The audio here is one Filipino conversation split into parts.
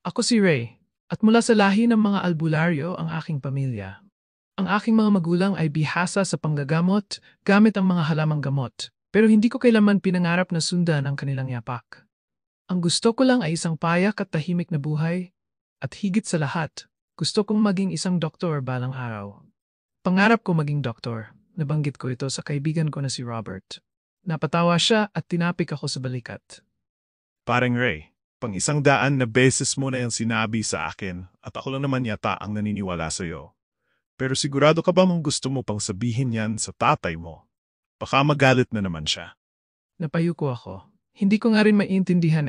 Ako si Ray, at mula sa lahi ng mga albularyo ang aking pamilya. Ang aking mga magulang ay bihasa sa panggagamot gamit ang mga halamang gamot, pero hindi ko kailanman pinangarap na sundan ang kanilang yapak. Ang gusto ko lang ay isang payak at tahimik na buhay, at higit sa lahat, gusto kong maging isang doktor balang araw. Pangarap ko maging doktor, nabanggit ko ito sa kaibigan ko na si Robert. Napatawa siya at tinapik ako sa balikat. Parang Ray, pang-100 na beses mo na yung sinabi sa akin at ako lang naman yata ang naniniwala sa'yo. Pero sigurado ka ba mong gusto mo pang sabihin yan sa tatay mo? Baka magalit na naman siya. Napayuko ako. Hindi ko nga rin maintindihan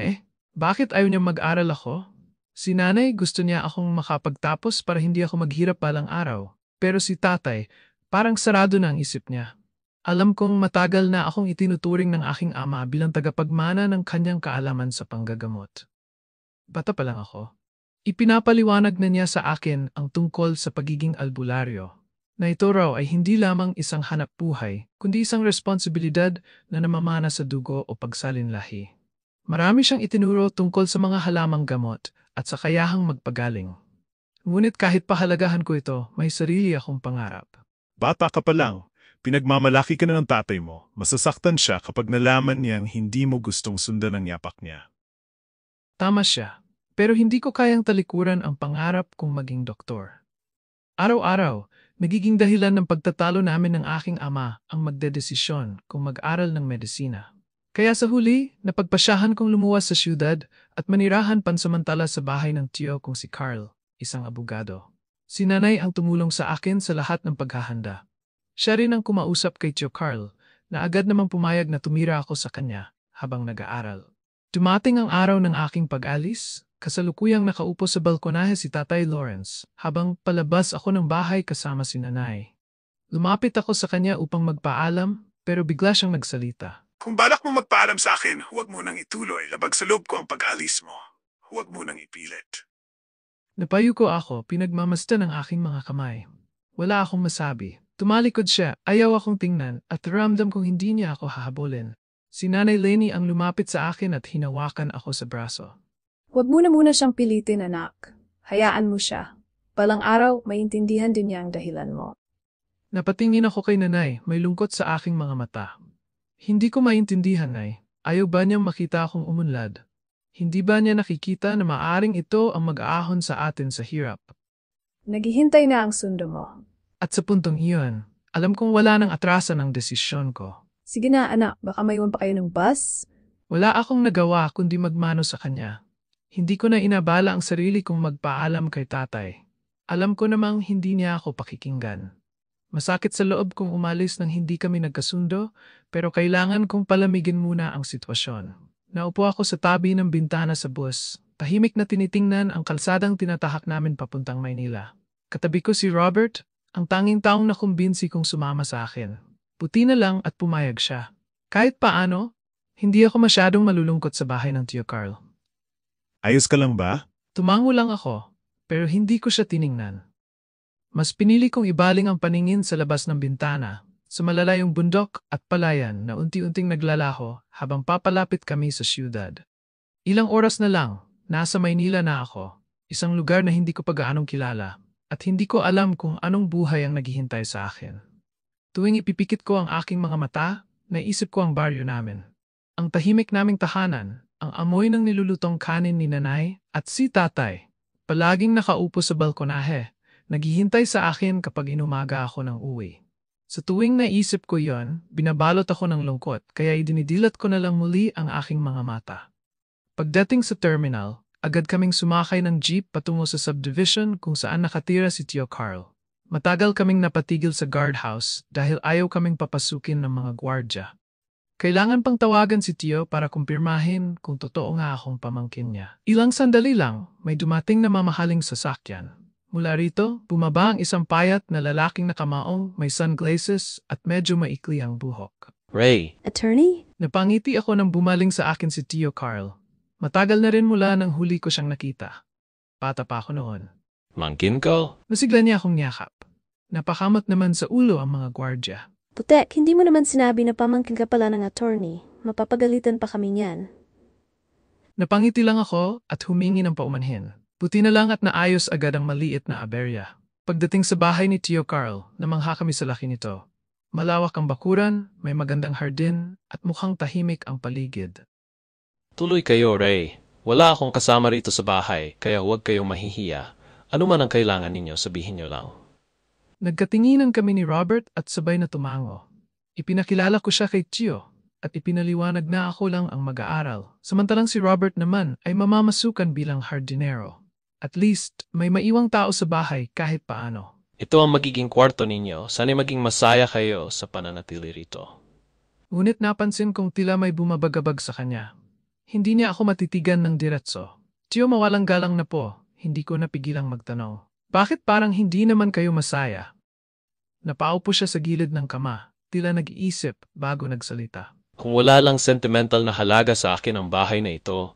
Bakit ayaw niya mag-aral ako? Si nanay gusto niya akong makapagtapos para hindi ako maghirap balang araw. Pero si tatay, parang sarado na ang isip niya. Alam kong matagal na akong itinuturing ng aking ama bilang tagapagmana ng kanyang kaalaman sa panggagamot. Bata pa lang ako. Ipinapaliwanag na niya sa akin ang tungkol sa pagiging albularyo, na ito raw ay hindi lamang isang hanap buhay, kundi isang responsibilidad na namamana sa dugo o pagsalinlahi. Marami siyang itinuro tungkol sa mga halamang gamot at sa kayahang magpagaling. Ngunit kahit pahalagahan ko ito, may sarili akong pangarap. Bata ka pa lang, pinagmamalaki ka na ng tatay mo. Masasaktan siya kapag nalaman niyang hindi mo gustong sundan ang yapak niya. Tama siya, pero hindi ko kayang talikuran ang pangarap kong maging doktor. Araw-araw, nagiging dahilan ng pagtatalo namin ng aking ama ang magdedesisyon kung mag-aral ng medisina. Kaya sa huli, napagpasyahan kong lumuwas sa syudad at manirahan pansamantala sa bahay ng tiyo kong si Carl, isang abogado. Si nanay ang tumulong sa akin sa lahat ng paghahanda. Siya rin ang kumausap kay Tio Carl na agad namang pumayag na tumira ako sa kanya habang nag-aaral. Dumating ang araw ng aking pag-alis, kasalukuyang nakaupo sa balkonahe si Tatay Lawrence habang palabas ako ng bahay kasama si nanay. Lumapit ako sa kanya upang magpaalam pero bigla siyang nagsalita. Kung balak mo magpaalam sa akin, huwag mo nang ituloy. Labag sa loob ko ang pag-alis mo. Huwag mo nang ipilit. Napayuko ako, pinagmamasdan ang aking mga kamay. Wala akong masabi. Tumalikod siya, ayaw akong tingnan at ramdam kong hindi niya ako hahabulin. Si Nanay Lenny ang lumapit sa akin at hinawakan ako sa braso. Huwag mo na muna siyang pilitin, anak. Hayaan mo siya. Balang araw, maintindihan din niya ang dahilan mo. Napatingin ako kay nanay, may lungkot sa aking mga mata. Hindi ko maintindihan, Nay. Ayaw ba niyang makita akong umunlad? Hindi ba niya nakikita na maaring ito ang mag-aahon sa atin sa hirap? Naghihintay na ang sundo mo. At sa puntong iyon, alam kong wala nang atrasan ang desisyon ko. Sige na, anak. Baka maiwan pa kayo ng bus? Wala akong nagawa kundi magmano sa kanya. Hindi ko na inabala ang sarili kong magpaalam kay tatay. Alam ko namang hindi niya ako pakikinggan. Masakit sa loob kong umalis nang hindi kami nagkasundo, pero kailangan kong palamigin muna ang sitwasyon. Naupo ako sa tabi ng bintana sa bus. Tahimik na tinitingnan ang kalsadang tinatahak namin papuntang Maynila. Katabi ko si Robert, ang tanging taong nakumbinsi kong sumama sa akin. Puti na lang at pumayag siya. Kahit paano, hindi ako masyadong malulungkot sa bahay ng Tio Carl. Ayos ka lang ba? Tumango lang ako, pero hindi ko siya tiningnan. Mas pinili kong ibaling ang paningin sa labas ng bintana, sa malalayong bundok at palayan na unti-unting naglalaho habang papalapit kami sa siyudad. Ilang oras na lang, nasa Maynila na ako, isang lugar na hindi ko pa gaanong kilala, at hindi ko alam kung anong buhay ang naghihintay sa akin. Tuwing ipipikit ko ang aking mga mata, naisip ko ang baryo namin. Ang tahimik naming tahanan, ang amoy ng nilulutong kanin ni nanay at si tatay, palaging nakaupo sa balkonahe, naghihintay sa akin kapag inumaga ako ng uwi. Sa tuwing naisip ko yon, binabalot ako ng lungkot kaya idinidilat ko na lang muli ang aking mga mata. Pagdating sa terminal, agad kaming sumakay ng jeep patungo sa subdivision kung saan nakatira si Tio Carl. Matagal kaming napatigil sa guardhouse dahil ayaw kaming papasukin ng mga gwardya. Kailangan pang tawagan si Tio para kumpirmahin kung totoo nga akong pamangkin niya. Ilang sandali lang, may dumating na mamahaling sasakyan. Mula rito, bumaba ang isang payat na lalaking nakamaong, may sunglasses at medyo maikli ang buhok. Ray. Attorney? Napangiti ako nang bumaling sa akin si Tio Carl. Matagal na rin mula nang huli ko siyang nakita. Bata pa ako noon. Mangkin ko? Nasigla niya akong niyakap. Napakamot naman sa ulo ang mga gwardya. Putek, hindi mo naman sinabi na pamangkin ka pala ng attorney. Mapapagalitan pa kami niyan. Napangiti lang ako at humingi ng paumanhin. Buti na lang at naayos agad ang maliit na aberya. Pagdating sa bahay ni Tio Carl, namangha kami sa laki nito. Malawak ang bakuran, may magandang hardin, at mukhang tahimik ang paligid. Tuloy kayo, Ray. Wala akong kasama rito sa bahay, kaya huwag kayong mahihiya. Ano man ang kailangan ninyo, sabihin nyo lang. Nagkatinginan kami ni Robert at sabay na tumango. Ipinakilala ko siya kay Tio at ipinaliwanag na ako lang ang mag-aaral. Samantalang si Robert naman ay mamamasukan bilang hardinero. At least, may maiwang tao sa bahay kahit paano. Ito ang magiging kwarto ninyo. Sana'y maging masaya kayo sa pananatili rito. Ngunit napansin kong tila may bumabagabag sa kanya. Hindi niya ako matitigan ng diretso. Tio, mawalang galang na po. Hindi ko napigilang magtanong. Bakit parang hindi naman kayo masaya? Napaupo siya sa gilid ng kama. Tila nag-iisip bago nagsalita. Kung wala lang sentimental na halaga sa akin ang bahay na ito,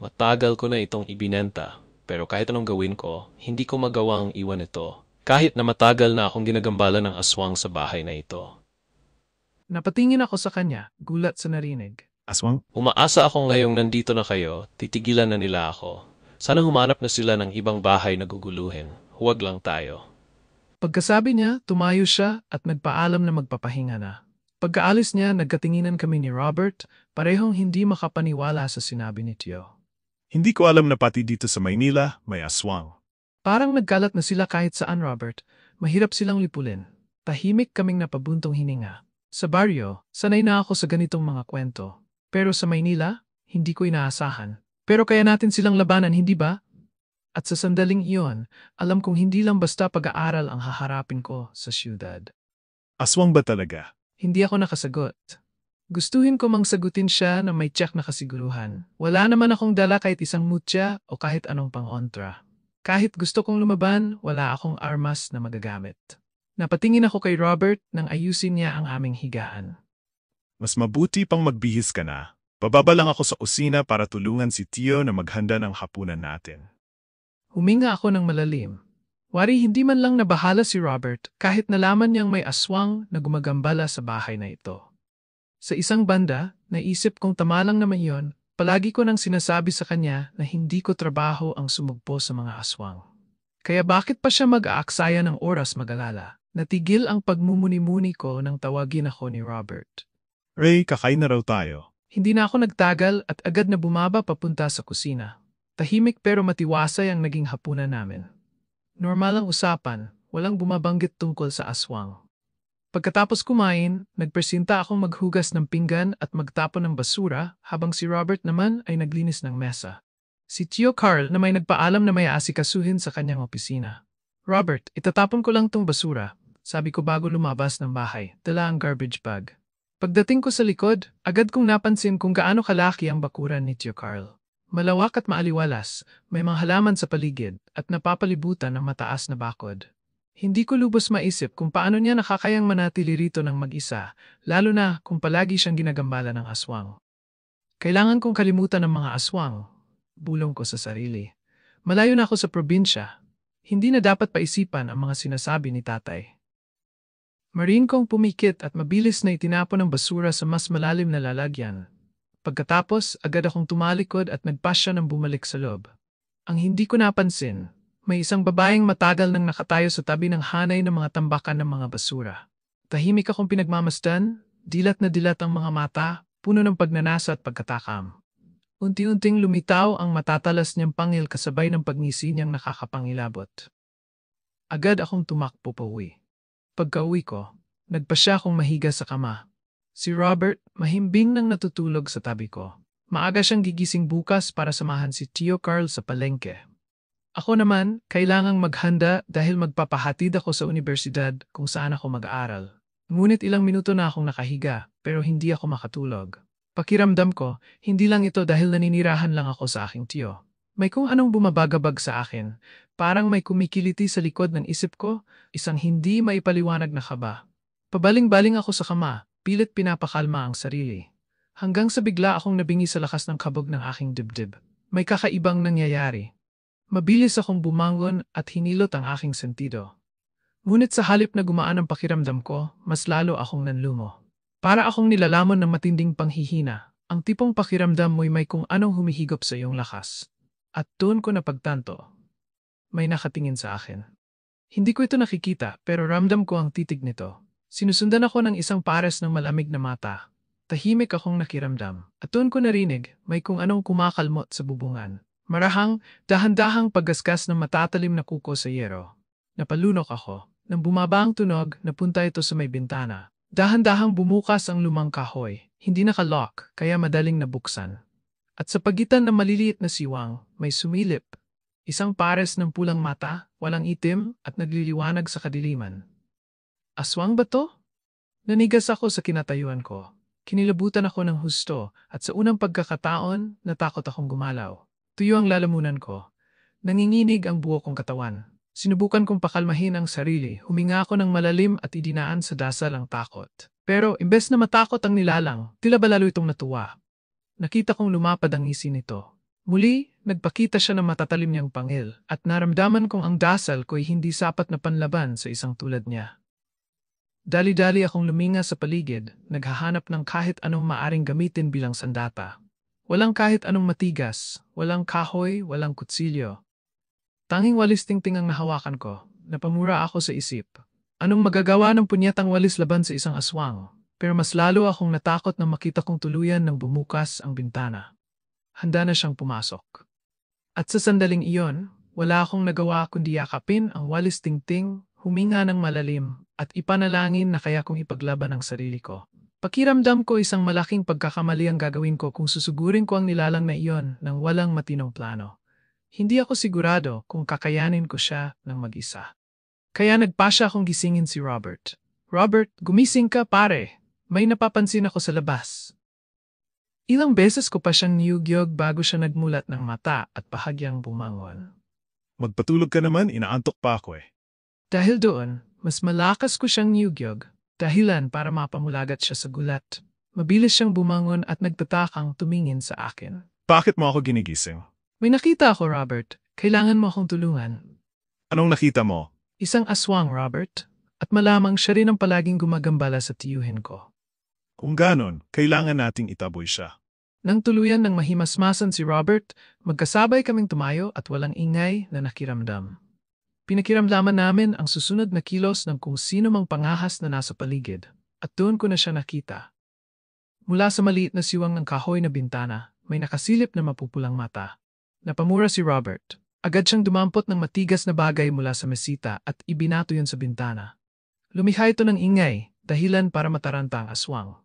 matagal ko na itong ibinenta. Pero kahit anong gawin ko, hindi ko magawang iwan ito. Kahit na matagal na akong ginagambala ng aswang sa bahay na ito. Napatingin ako sa kanya, gulat sa narinig. Aswang? Umaasa ako ngayong nandito na kayo, titigilan na nila ako. Sana humanap na sila ng ibang bahay na guguluhin. Huwag lang tayo. Pagkasabi niya, tumayo siya at nagpaalam na magpapahinga na. Pagkaalis niya, nagkatinginan kami ni Robert, parehong hindi makapaniwala sa sinabi ni Tio. Hindi ko alam na pati dito sa Maynila may aswang. Parang nagkalat na sila kahit saan, Robert. Mahirap silang lipulin. Tahimik kaming napabuntong hininga. Sa baryo, sanay na ako sa ganitong mga kwento. Pero sa Maynila, hindi ko inaasahan. Pero kaya natin silang labanan, hindi ba? At sa sandaling iyon, alam kong hindi lang basta pag-aaral ang haharapin ko sa siyudad. Aswang ba talaga? Hindi ako nakasagot. Gustuhin ko mang sagutin siya na may tiyak na kasiguruhan. Wala naman akong dala kahit isang mutya o kahit anong pang-ontra. Kahit gusto kong lumaban, wala akong armas na magagamit. Napatingin ako kay Robert nang ayusin niya ang aming higaan. Mas mabuti pang magbihis ka na. Bababa lang ako sa kusina para tulungan si Tio na maghanda ng hapunan natin. Huminga ako ng malalim. Wari hindi man lang nabahala si Robert kahit nalaman niyang may aswang na gumagambala sa bahay na ito. Sa isang banda, naisip kong tama lang naman iyon, palagi ko nang sinasabi sa kanya na hindi ko trabaho ang sumugpo sa mga aswang. Kaya bakit pa siya mag-aaksaya ng oras mag-alala? Natigil ang pagmumuni-muni ko nang tawagin ako ni Robert. Ray, kakain na raw tayo. Hindi na ako nagtagal at agad na bumaba papunta sa kusina. Tahimik pero matiwasay ang naging hapunan namin. Normal ang usapan, walang bumabanggit tungkol sa aswang. Pagkatapos kumain, nagpresinta akong maghugas ng pinggan at magtapon ng basura habang si Robert naman ay naglinis ng mesa. Si Tio Carl na may nagpaalam na may aasikasuhin sa kanyang opisina. Robert, itatapon ko lang tong basura, sabi ko bago lumabas ng bahay, dala ang garbage bag. Pagdating ko sa likod, agad kong napansin kung gaano kalaki ang bakuran ni Tio Carl. Malawak at maaliwalas, may mga halaman sa paligid at napapalibutan ng mataas na bakod. Hindi ko lubos maisip kung paano niya nakakayang manatili rito ng mag-isa, lalo na kung palagi siyang ginagambala ng aswang. Kailangan kong kalimutan ng mga aswang, bulong ko sa sarili. Malayo na ako sa probinsya. Hindi na dapat paisipan ang mga sinasabi ni tatay. Marin kong pumikit at mabilis na itinapon ang basura sa mas malalim na lalagyan. Pagkatapos, agad akong tumalikod at nagpasya ng bumalik sa loob. Ang hindi ko napansin, may isang babaeng matagal nang nakatayo sa tabi ng hanay ng mga tambakan ng mga basura. Tahimik akong pinagmamasdan, dilat na dilat ang mga mata, puno ng pagnanasa at pagkatakam. Unti-unting lumitaw ang matatalas niyang pangil kasabay ng pagngisi niyang nakakapangilabot. Agad akong tumakbo pauwi. Pagka-uwi ko, nagpasya akong mahiga sa kama. Si Robert, mahimbing nang natutulog sa tabi ko. Maaga siyang gigising bukas para samahan si Tio Carl sa palengke. Ako naman, kailangang maghanda dahil magpapahatid ako sa universidad kung saan ako mag-aaral. Ngunit ilang minuto na akong nakahiga, pero hindi ako makatulog. Pakiramdam ko, hindi lang ito dahil naninirahan lang ako sa aking tiyo. May kung anong bumabagabag sa akin, parang may kumikiliti sa likod ng isip ko, isang hindi maipaliwanag na kaba. Pabaling-baling ako sa kama, pilit pinapakalma ang sarili. Hanggang sa bigla akong nabingi sa lakas ng kabog ng aking dibdib. May kakaibang nangyayari. Mabilis akong bumangon at hinilot ang aking sentido. Ngunit sa halip na gumaan ang pakiramdam ko, mas lalo akong nanlumo. Para akong nilalamon ng matinding panghihina, ang tipong pakiramdam mo'y may kung anong humihigop sa iyong lakas. At doon ko napagtanto, may nakatingin sa akin. Hindi ko ito nakikita pero ramdam ko ang titig nito. Sinusundan ako ng isang pares ng malamig na mata. Tahimik akong nakiramdam. At doon ko narinig may kung anong kumakalmot sa bubungan. Marahang, dahan-dahang paggasgas ng matatalim na kuko sa yero. Napalunok ako. Nang bumaba ang tunog, napunta ito sa may bintana. Dahan-dahang bumukas ang lumang kahoy. Hindi nakalock, kaya madaling nabuksan. At sa pagitan ng maliliit na siwang, may sumilip. Isang pares ng pulang mata, walang itim at nagliliwanag sa kadiliman. Aswang ba to? Nanigas ako sa kinatayuan ko. Kinilabutan ako ng husto at sa unang pagkakataon, natakot akong gumalaw. Tuyo ang lalamunan ko. Nanginginig ang buo kong katawan. Sinubukan kong pakalmahin ang sarili, huminga ako ng malalim at idinaan sa dasal ang takot. Pero imbes na matakot ang nilalang, tila ba lalo itong natuwa. Nakita kong lumapad ang ngisi nito. Muli, nagpakita siya ng matatalim niyang pangil at naramdaman kong ang dasal ko'y hindi sapat na panlaban sa isang tulad niya. Dali-dali akong luminga sa paligid, naghahanap ng kahit anong maaring gamitin bilang sandata. Walang kahit anong matigas, walang kahoy, walang kutsilyo. Tanging walis tingting ang nahawakan ko, napamura ako sa isip. Anong magagawa ng punyatang walis laban sa isang aswang? Pero mas lalo akong natakot na makita kong tuluyan nang bumukas ang bintana. Handa na siyang pumasok. At sa sandaling iyon, wala akong nagawa kundi yakapin ang walis tingting, huminga ng malalim, at ipanalangin na kaya kong ipaglaban ang sarili ko. Pakiramdam ko isang malaking pagkakamali ang gagawin ko kung susugurin ko ang nilalang na iyon ng walang matinong plano. Hindi ako sigurado kung kakayanin ko siya ng mag-isa. Kaya nagpasya akong gisingin si Robert. Robert, gumising ka pare. May napapansin ako sa labas. Ilang beses ko pa siyang niyugyog bago siya nagmulat ng mata at bahagyang bumangon. Magpatulog ka naman, inaantok pa ako eh. Dahil doon, mas malakas ko siyang niyugyog, dahilan para mapamulagat siya sa gulat. Mabilis siyang bumangon at nagtatakang tumingin sa akin. Bakit mo ako ginigising? May nakita ako, Robert. Kailangan mo akong tulungan. Anong nakita mo? Isang aswang, Robert. At malamang siya rin ang palaging gumagambala sa tiyuhin ko. Kung ganon, kailangan nating itaboy siya. Nang tuluyan ng mahimasmasan si Robert, magkasabay kaming tumayo at walang ingay na nakiramdam. Pinakiramdaman namin ang susunod na kilos ng kung sino mang pangahas na nasa paligid, at doon ko na siya nakita. Mula sa maliit na siwang ng kahoy na bintana, may nakasilip na mapupulang mata. Napamura si Robert. Agad siyang dumampot ng matigas na bagay mula sa mesita at ibinato yun sa bintana. Lumikha ito ng ingay, dahilan para mataranta ang aswang.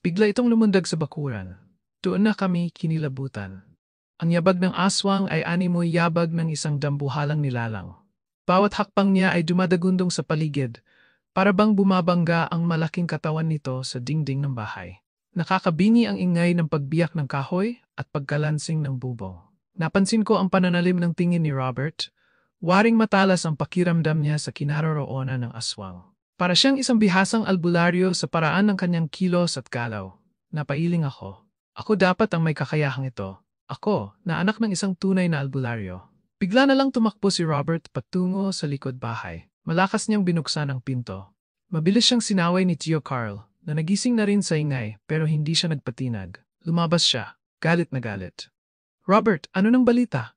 Bigla itong lumundag sa bakuran. Doon na kami kinilabutan. Ang yabag ng aswang ay animoy yabag ng isang dambuhalang nilalang. Bawat hakbang niya ay dumadagundong sa paligid, para bang bumabangga ang malaking katawan nito sa dingding ng bahay. Nakakabingi ang ingay ng pagbiyak ng kahoy at pagkalansing ng bubong. Napansin ko ang pananalim ng tingin ni Robert. Waring matalas ang pakiramdam niya sa kinaroroonan ng aswang. Para siyang isang bihasang albularyo sa paraan ng kanyang kilos at galaw. Napailing ako. Ako dapat ang may kakayahang ito. Ako, na anak ng isang tunay na albularyo. Bigla na lang tumakbo si Robert patungo sa likod bahay. Malakas niyang binuksan ang pinto. Mabilis siyang sinaway ni Tio Carl, na nagising na rin sa ingay pero hindi siya nagpatinag. Lumabas siya, galit na galit. Robert, ano nang balita?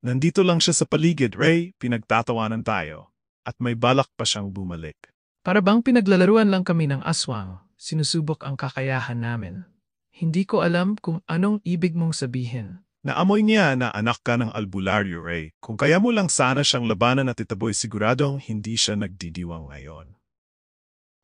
Nandito lang siya sa paligid, Ray. Pinagtatawanan tayo. At may balak pa siyang bumalik. Para bang pinaglalaruan lang kami ng aswang, sinusubok ang kakayahan namin. Hindi ko alam kung anong ibig mong sabihin. Naamoy niya na anak ka ng albularyo, Ray. Kung kaya mo lang sana siyang labanan at itaboy, siguradong hindi siya nagdidiwang ngayon.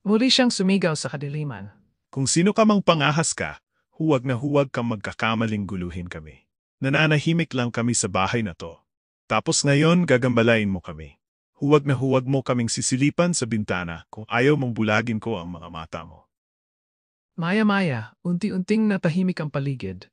Muli siyang sumigaw sa kadiliman. Kung sino ka mang pangahas ka, huwag na huwag kang magkakamaling guluhin kami. Nananahimik lang kami sa bahay na to. Tapos ngayon gagambalain mo kami. Huwag na huwag mo kaming sisilipan sa bintana kung ayaw mong bulagin ko ang mga mata mo. Maya-maya, unti-unting natahimik ang paligid.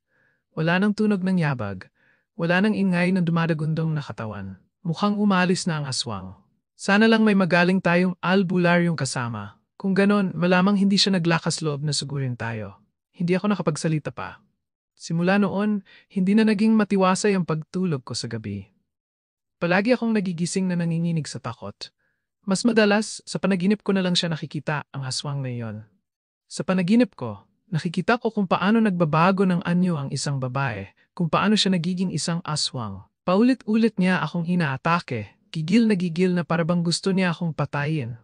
Wala nang tunog ng yabag. Wala nang ingay ng dumadagundong na katawan. Mukhang umalis na ang aswang. Sana lang may magaling tayong albularyong kasama. Kung ganon, malamang hindi siya naglakas loob na sugurin tayo. Hindi ako nakapagsalita pa. Simula noon, hindi na naging matiwasay ang pagtulog ko sa gabi. Palagi akong nagigising na nanginginig sa takot. Mas madalas, sa panaginip ko na lang siya nakikita ang aswang na iyon. Sa panaginip ko, nakikita ko kung paano nagbabago ng anyo ang isang babae, kung paano siya nagiging isang aswang, Paulit-ulit niya akong inaatake, gigil na parabang gusto niya akong patayin.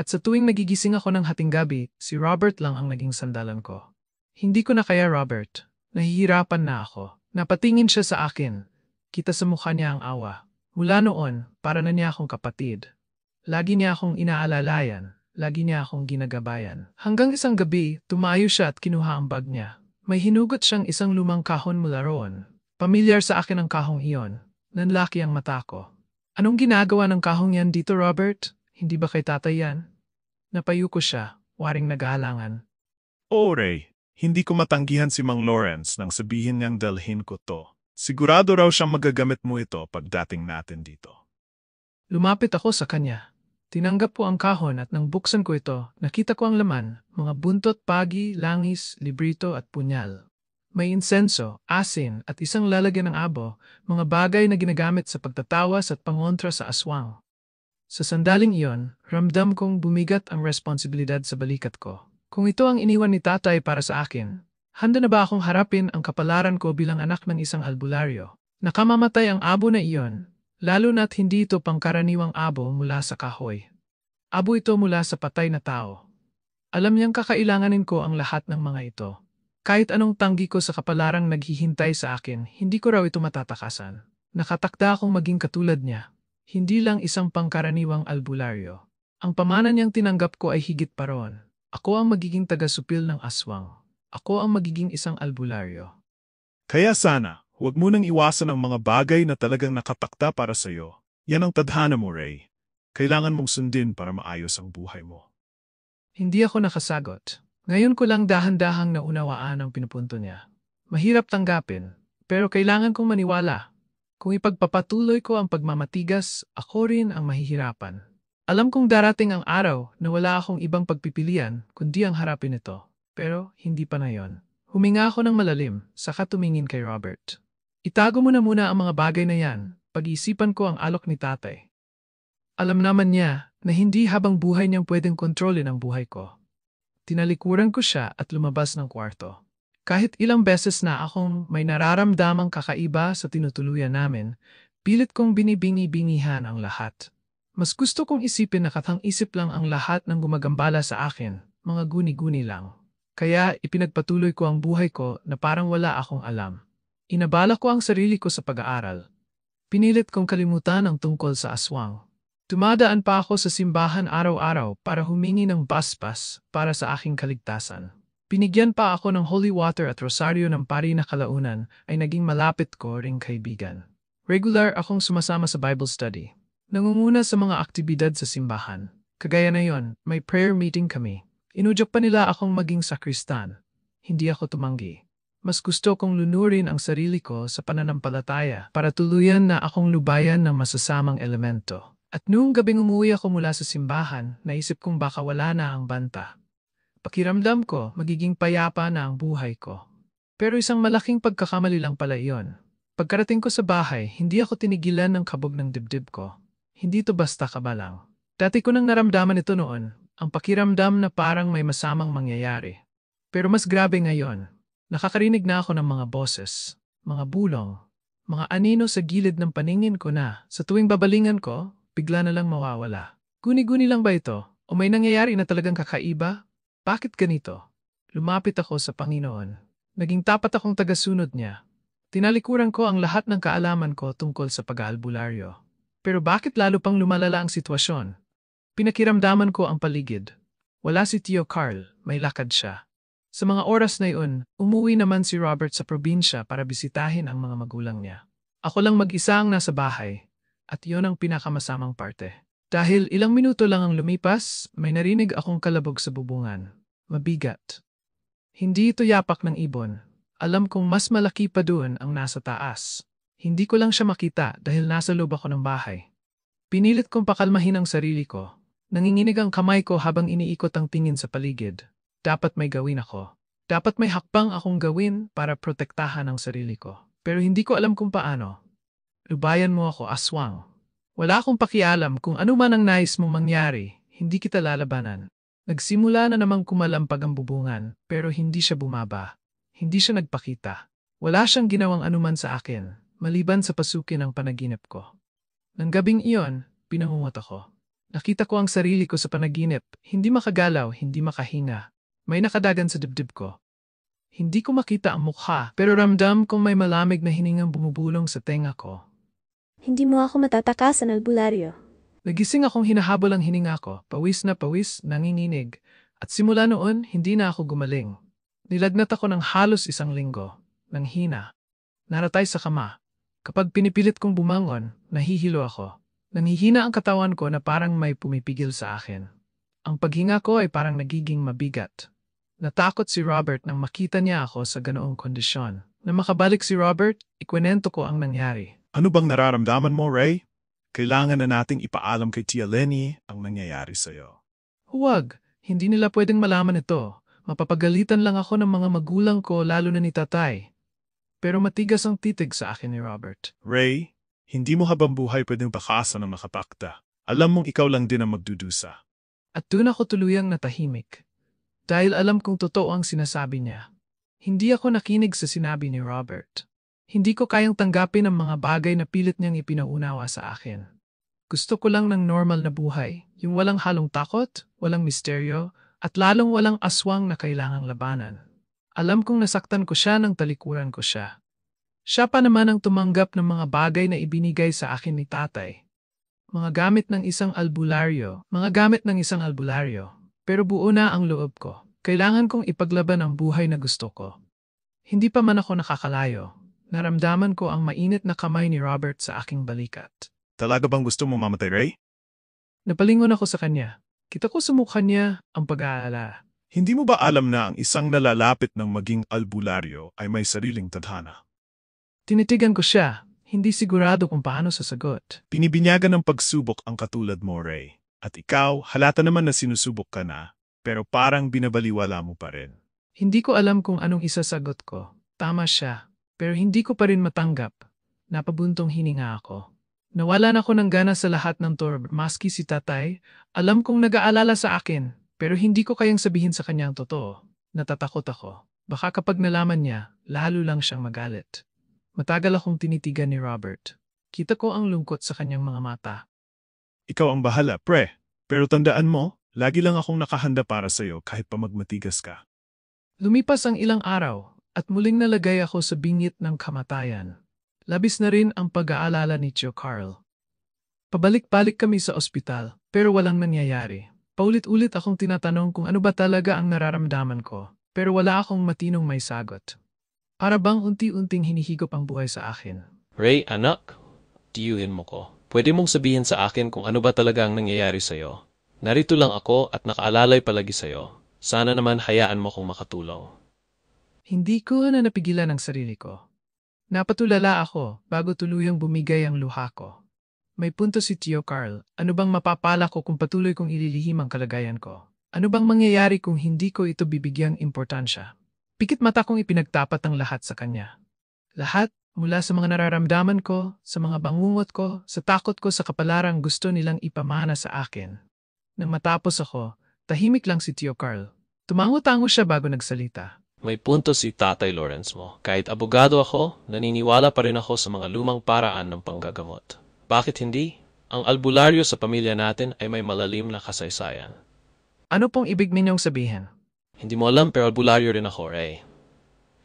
At sa tuwing nagigising ako ng hating gabi, si Robert lang ang naging sandalan ko. Hindi ko na kaya, Robert. Nahihirapan na ako. Napatingin siya sa akin. Kita sa mukha niya ang awa. Mula noon, para na niya akong kapatid. Lagi niya akong inaalalayan. Lagi niya akong ginagabayan. Hanggang isang gabi, tumayo siya at kinuha ang bag niya. May hinugot siyang isang lumang kahon mula roon. Pamilyar sa akin ang kahong iyon. Nanlaki ang mata ko. Anong ginagawa ng kahong yan dito, Robert? Hindi ba kay tatay yan? Napayo ko siya, waring naghahalangan. Oh, Ray, hindi ko matanggihan si Mang Lawrence nang sabihin niyang dalhin ko to. Sigurado raw siyang magagamit mo ito pagdating natin dito. Lumapit ako sa kanya. Tinanggap ko ang kahon at nang buksan ko ito, nakita ko ang laman, mga buntot, pagi, langis, librito at punyal. May insenso, asin at isang lalagyan ng abo, mga bagay na ginagamit sa pagtatawas at pangontra sa aswang. Sa sandaling iyon, ramdam kong bumigat ang responsibilidad sa balikat ko. Kung ito ang iniwan ni tatay para sa akin, handa na ba akong harapin ang kapalaran ko bilang anak ng isang albularyo? Nakamamatay ang abo na iyon, lalo na't hindi ito pangkaraniwang abo mula sa kahoy. Abo ito mula sa patay na tao. Alam niyang kakailanganin ko ang lahat ng mga ito. Kahit anong tanggi ko sa kapalarang naghihintay sa akin, hindi ko raw ito matatakasan. Nakatakda akong maging katulad niya. Hindi lang isang pangkaraniwang albularyo. Ang pamana niyang tinanggap ko ay higit pa roon. Ako ang magiging taga-supil ng aswang. Ako ang magiging isang albularyo. Kaya sana, huwag mo nang iwasan ang mga bagay na talagang nakatakda para sa'yo. Yan ang tadhana mo, Ray. Kailangan mong sundin para maayos ang buhay mo. Hindi ako nakasagot. Ngayon ko lang dahan-dahang naunawaan ang pinupunto niya. Mahirap tanggapin, pero kailangan kong maniwala. Kung ipagpapatuloy ko ang pagmamatigas, ako rin ang mahihirapan. Alam kong darating ang araw na wala akong ibang pagpipilian kundi ang harapin ito. Pero hindi pa na yon. Huminga ako ng malalim, saka tumingin kay Robert. Itago mo na muna ang mga bagay na yan. Pag-iisipan ko ang alok ni tatay. Alam naman niya na hindi habang buhay niyang pwedeng kontrolin ang buhay ko. Tinalikuran ko siya at lumabas ng kwarto. Kahit ilang beses na akong may nararamdamang kakaiba sa tinutuluyan namin, pilit kong binibingi-bingihan ang lahat. Mas gusto kong isipin na katang-isip lang ang lahat ng gumagambala sa akin, mga guni-guni lang. Kaya ipinagpatuloy ko ang buhay ko na parang wala akong alam. Inabala ko ang sarili ko sa pag-aaral. Pinilit kong kalimutan ang tungkol sa aswang. Tumadaan pa ako sa simbahan araw-araw para humingi ng basbas para sa aking kaligtasan. Binigyan pa ako ng holy water at rosaryo ng pari na kalaunan ay naging malapit ko ring kaibigan. Regular akong sumasama sa Bible study. Nangunguna sa mga aktibidad sa simbahan. Kagaya na yon, may prayer meeting kami. Inudyok pa nila akong maging sakristan. Hindi ako tumanggi. Mas gusto kong lunurin ang sarili ko sa pananampalataya para tuluyan na akong lubayan ng masasamang elemento. At noong gabing umuwi ako mula sa simbahan, naisip kong baka wala na ang banta. Pakiramdam ko, magiging payapa na ang buhay ko. Pero isang malaking pagkakamali lang pala iyon. Pagkarating ko sa bahay, hindi ako tinigilan ng kabog ng dibdib ko. Hindi to basta kabalang. Dati ko nang naramdaman ito noon, ang pakiramdam na parang may masamang mangyayari. Pero mas grabe ngayon. Nakakarinig na ako ng mga boses, mga bulong, mga anino sa gilid ng paningin ko na sa tuwing babalingan ko, bigla na lang mawawala. Guni-guni lang ba ito? O may nangyayari na talagang kakaiba? Bakit ganito? Lumapit ako sa Panginoon. Naging tapat akong tagasunod niya. Tinalikuran ko ang lahat ng kaalaman ko tungkol sa pag-aalbularyo. Pero bakit lalo pang lumalala ang sitwasyon? Pinakiramdaman ko ang paligid. Wala si Tio Carl, may lakad siya. Sa mga oras na iyon, umuwi naman si Robert sa probinsya para bisitahin ang mga magulang niya. Ako lang mag-isa ang nasa bahay. At yun ang pinakamasamang parte. Dahil ilang minuto lang ang lumipas, may narinig akong kalabog sa bubungan. Mabigat. Hindi ito yapak ng ibon. Alam kong mas malaki pa doon ang nasa taas. Hindi ko lang siya makita dahil nasa loob ako ng bahay. Pinilit kong pakalmahin ang sarili ko. Nanginginig ang kamay ko habang iniikot ang tingin sa paligid. Dapat may gawin ako. Dapat may hakbang akong gawin para protektahan ang sarili ko. Pero hindi ko alam kung paano. Lubayan mo ako, aswang. Wala akong pakialam kung ano man ang nais mong mangyari, hindi kita lalabanan. Nagsimula na namang kumalampag ang bubungan, pero hindi siya bumaba. Hindi siya nagpakita. Wala siyang ginawang anuman sa akin. maliban sa pasukin ng panaginip ko. Nang gabing iyon, pinangungot ako. Nakita ko ang sarili ko sa panaginip, hindi makagalaw, hindi makahinga. May nakadagan sa dibdib ko. Hindi ko makita ang mukha, pero ramdam kong may malamig na hiningang bumubulong sa tenga ko. Hindi mo ako matatakasan, albularyo. Nagising akong hinahabol ang hininga ko, pawis na pawis, nanginginig. At simula noon, hindi na ako gumaling. Nilagnat ako ng halos 1 linggo, nang hina. Naratay sa kama. Kapag pinipilit kong bumangon, nahihilo ako. Nanghihina ang katawan ko na parang may pumipigil sa akin. Ang paghinga ko ay parang nagiging mabigat. Natakot si Robert nang makita niya ako sa ganoong kondisyon. Nang makabalik si Robert, ikwento ko ang nangyari. Ano bang nararamdaman mo, Ray? Kailangan na nating ipaalam kay Tia Lenny ang nangyayari sa'yo. Huwag, hindi nila pwedeng malaman ito. Mapapagalitan lang ako ng mga magulang ko lalo na ni tatay. Pero matigas ang titig sa akin ni Robert. Ray, hindi mo habang buhay pwedeng bakasan ng makapakta. Alam mong ikaw lang din ang magdudusa. At doon ako tuluyang natahimik. Dahil alam kong totoo ang sinasabi niya. Hindi ako nakinig sa sinabi ni Robert. Hindi ko kayang tanggapin ang mga bagay na pilit niyang ipinaunawa sa akin. Gusto ko lang ng normal na buhay, yung walang halong takot, walang misteryo, at lalong walang aswang na kailangang labanan. Alam kong nasaktan ko siya nang talikuran ko siya. Siya pa naman ang tumanggap ng mga bagay na ibinigay sa akin ni tatay. Mga gamit ng isang albularyo. Pero buo na ang loob ko. Kailangan kong ipaglaban ang buhay na gusto ko. Hindi pa man ako nakakalayo. Naramdaman ko ang mainit na kamay ni Robert sa aking balikat. Talaga bang gusto mo mamatay, Ray? Napalingon ako sa kanya. Kita ko sa mukha niya ang pag-aalala. Hindi mo ba alam na ang isang nalalapit ng maging albularyo ay may sariling tadhana? Tinitigan ko siya, hindi sigurado kung paano sasagot. Pinibinyagan ng pagsubok ang katulad mo, Ray. At ikaw, halata naman na sinusubok ka na, pero parang binabaliwala mo pa rin. Hindi ko alam kung anong isasagot ko. Tama siya, pero hindi ko pa rin matanggap. Napabuntong hininga ako. Nawalan ako ng gana sa lahat ng tour, maski si tatay. Alam kong nag-aalala sa akin, pero hindi ko kayang sabihin sa kanya ang totoo. Natatakot ako. Baka kapag nalaman niya, lalo lang siyang magalit. Matagal akong tinitigan ni Robert. Kita ko ang lungkot sa kanyang mga mata. Ikaw ang bahala, pre. Pero tandaan mo, lagi lang akong nakahanda para sa'yo kahit pa magmatigas ka. Lumipas ang ilang araw at muling nalagay ako sa bingit ng kamatayan. Labis na rin ang pag-aalala ni Tio Carl. Pabalik-balik kami sa ospital pero walang nangyayari. Paulit-ulit akong tinatanong kung ano ba talaga ang nararamdaman ko pero wala akong matinong may sagot. Para bang unti-unting hinihigop ang buhay sa akin. Ray, anak, tiyuhin mo ko. Pwede mong sabihin sa akin kung ano ba talaga ang nangyayari sa'yo. Narito lang ako at nakaalalay palagi sa'yo. Sana naman hayaan mo kong makatulong. Hindi ko na napigilan ang sarili ko. Napatulala ako bago tuluyang bumigay ang luha ko. May punto si Tio Carl. Ano bang mapapala ko kung patuloy kong ililihim ang kalagayan ko? Ano bang mangyayari kung hindi ko ito bibigyang importansya? Pikit mata kong ipinagtapat ang lahat sa kanya. Lahat, mula sa mga nararamdaman ko, sa mga bangungot ko, sa takot ko sa kapalarang gusto nilang ipamana sa akin. Nang matapos ako, tahimik lang si Tio Carl. Tumango-tango siya bago nagsalita. May punto si Tatay Lawrence mo. Kahit abogado ako, naniniwala pa rin ako sa mga lumang paraan ng panggagamot. Bakit hindi? Ang albularyo sa pamilya natin ay may malalim na kasaysayan. Ano pong ibig ninyong sabihin? Hindi mo alam pero albularyo rin ako, Ray.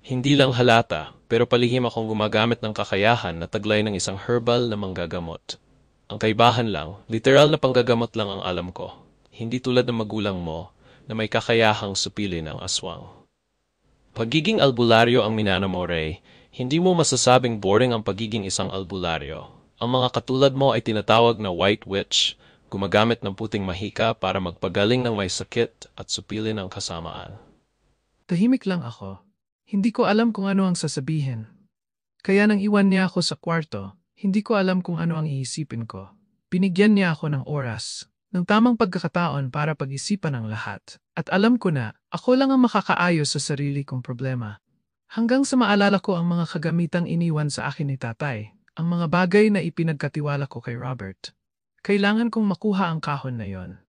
Hindi lang halata, pero palihim akong gumagamit ng kakayahan na taglay ng isang herbal na manggagamot. Ang kaibahan lang, literal na panggagamot lang ang alam ko. Hindi tulad ng magulang mo na may kakayahang supilin ang aswang. Pagiging albularyo ang minana mo, Ray, hindi mo masasabing boring ang pagiging isang albularyo. Ang mga katulad mo ay tinatawag na white witch, gumagamit ng puting mahika para magpagaling ng may sakit at supilin ang kasamaan. Tahimik lang ako. Hindi ko alam kung ano ang sasabihin. Kaya nang iwan niya ako sa kwarto, hindi ko alam kung ano ang iisipin ko. Binigyan niya ako ng oras, ng tamang pagkakataon para pag-isipan ang lahat. At alam ko na, ako lang ang makakaayos sa sarili kong problema. Hanggang sa maalala ko ang mga kagamitang iniwan sa akin ni tatay, ang mga bagay na ipinagkatiwala ko kay Robert. Kailangan kong makuha ang kahon na yon.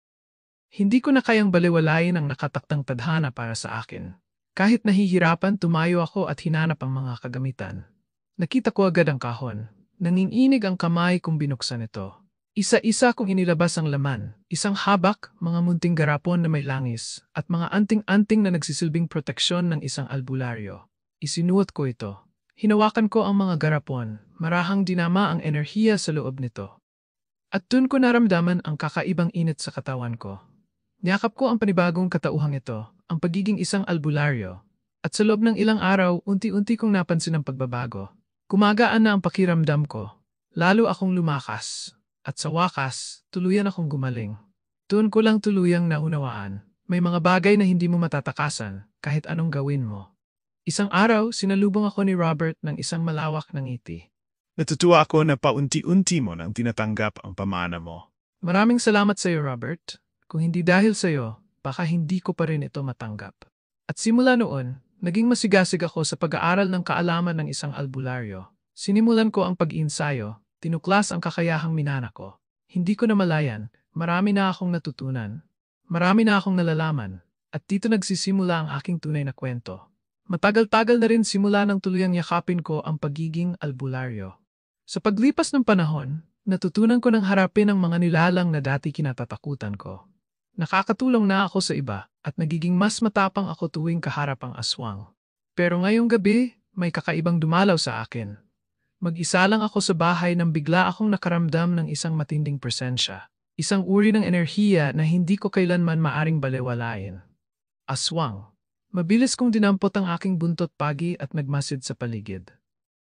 Hindi ko na kayang baliwalayin ang nakataktang tadhana para sa akin. Kahit nahihirapan, tumayo ako at hinanap ang mga kagamitan. Nakita ko agad ang kahon. Nanginginig ang kamay kung binuksan ito. Isa-isa kong inilabas ang laman. Isang habak, mga munting garapon na may langis, at mga anting-anting na nagsisilbing proteksyon ng isang albularyo. Isinuot ko ito. Hinawakan ko ang mga garapon. Marahang dinama ang enerhiya sa loob nito. At dun ko naramdaman ang kakaibang init sa katawan ko. Niyakap ko ang panibagong katauhang ito, ang pagiging isang albularyo. At sa loob ng ilang araw, unti-unti kong napansin ang pagbabago. Kumagaan na ang pakiramdam ko. Lalo akong lumakas. At sa wakas, tuluyan akong gumaling. Doon ko lang tuluyang naunawaan. May mga bagay na hindi mo matatakasan kahit anong gawin mo. Isang araw, sinalubong ako ni Robert ng isang malawak na ngiti. Natutuwa ako na paunti-unti mo nang tinatanggap ang pamana mo. Maraming salamat sa iyo, Robert. Kung hindi dahil sa iyo, baka hindi ko pa rin ito matanggap. At simula noon, naging masigasig ako sa pag-aaral ng kaalaman ng isang albularyo. Sinimulan ko ang pag-iinsayo. Tinuklas ang kakayahang minana ko. Hindi ko namalayan, marami na akong natutunan. Marami na akong nalalaman. At dito nagsisimula ang aking tunay na kwento. Matagal-tagal na rin simula ng tuluyang yakapin ko ang pagiging albularyo. Sa paglipas ng panahon, natutunan ko ng harapin ang mga nilalang na dati kinatatakutan ko. Nakakatulong na ako sa iba at nagiging mas matapang ako tuwing kaharap ang aswang. Pero ngayong gabi, may kakaibang dumalaw sa akin. Mag-isa lang ako sa bahay nang bigla akong nakaramdam ng isang matinding presensya. Isang uri ng enerhiya na hindi ko kailanman maaring balewalain. Aswang. Mabilis kong dinampot ang aking buntot pagi at nagmasid sa paligid.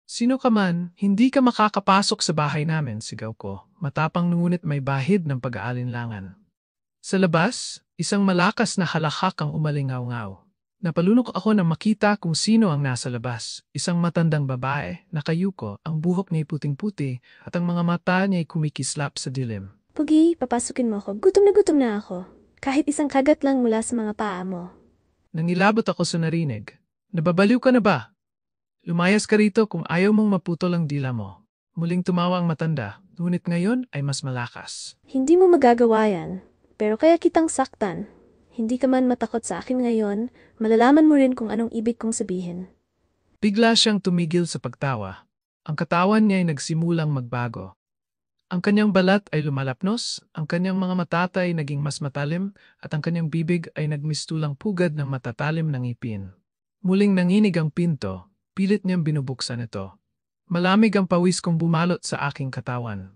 Sino ka man, hindi ka makakapasok sa bahay namin, sigaw ko. Matapang ngunit may bahid ng pag-aalinlangan. Sa labas, isang malakas na halakhak ang umalingaw-ngaw. Napalunok ako nang makita kung sino ang nasa labas. Isang matandang babae, nakayuko, ang buhok niya'y puting-puti at ang mga mata niya'y kumikislap sa dilim. Pugi, papasukin mo ako. Gutom na ako. Kahit isang kagat lang mula sa mga paa mo. Nangilabot ako sa narinig. Nababaliw ka na ba? Lumayas ka rito kung ayaw mong maputol ang dila mo. Muling tumawa ang matanda, ngunit ngayon ay mas malakas. Hindi mo magagawa yan. Pero kaya kitang saktan. Hindi ka man matakot sa akin ngayon, malalaman mo rin kung anong ibig kong sabihin. Bigla siyang tumigil sa pagtawa. Ang katawan niya ay nagsimulang magbago. Ang kanyang balat ay lumalapnos, ang kanyang mga mata ay naging mas matalim, at ang kanyang bibig ay nagmistulang pugad ng matatalim ng ngipin. Muling nanginig ang pinto, pilit niyang binubuksan ito. Malamig ang pawis kong bumalot sa aking katawan.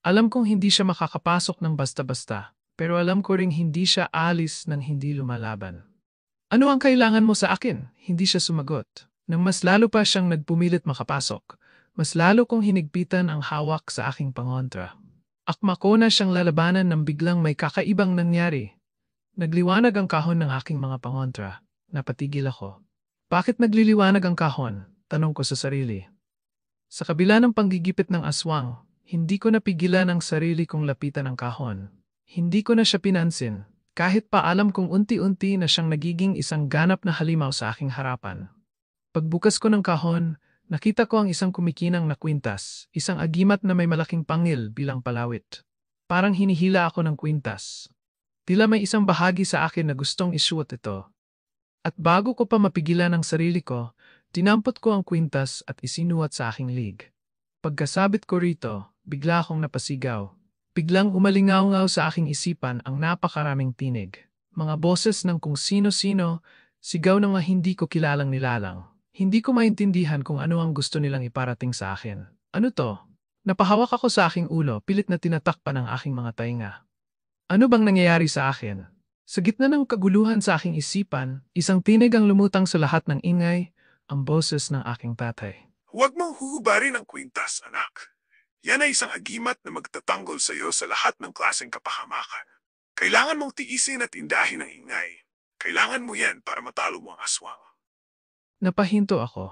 Alam kong hindi siya makakapasok ng basta-basta. Pero alam ko ring hindi siya alis nang hindi lumalaban. Ano ang kailangan mo sa akin? Hindi siya sumagot. Nang mas lalo pa siyang nagpumilit makapasok, mas lalo kong hinigpitan ang hawak sa aking pangontra. Akma ko na siyang lalabanan nang biglang may kakaibang nangyari. Nagliwanag ang kahon ng aking mga pangontra. Napatigil ako. Bakit nagliliwanag ang kahon? Tanong ko sa sarili. Sa kabila ng panggigipit ng aswang, hindi ko napigilan ang sarili kong lapitan ang kahon. Hindi ko na siya pinansin, kahit pa alam kong unti-unti na siyang nagiging isang ganap na halimaw sa aking harapan. Pagbukas ko ng kahon, nakita ko ang isang kumikinang na kwintas, isang agimat na may malaking pangil bilang palawit. Parang hinihila ako ng kwintas. Tila may isang bahagi sa akin na gustong isuot ito. At bago ko pa mapigilan ang sarili ko, dinampot ko ang kwintas at isinuot sa aking lig. Pagkasabit ko rito, bigla akong napasigaw. Biglang umalingaw-ngaw sa aking isipan ang napakaraming tinig. Mga boses ng kung sino-sino, sigaw ng mga hindi ko kilalang nilalang. Hindi ko maintindihan kung ano ang gusto nilang iparating sa akin. Ano to? Napahawak ako sa aking ulo, pilit na tinatakpan ang aking mga tainga. Ano bang nangyayari sa akin? Sa gitna ng kaguluhan sa aking isipan, isang tinig ang lumutang sa lahat ng ingay, ang boses ng aking tatay. Huwag mong huhubarin ang kwintas, anak. Yan ay isang agimat na magtatanggol sa iyo sa lahat ng klaseng kapahamakan. Kailangan mong tiisin at indahin ang ingay. Kailangan mo yan para matalo mo ang aswang. Napahinto ako.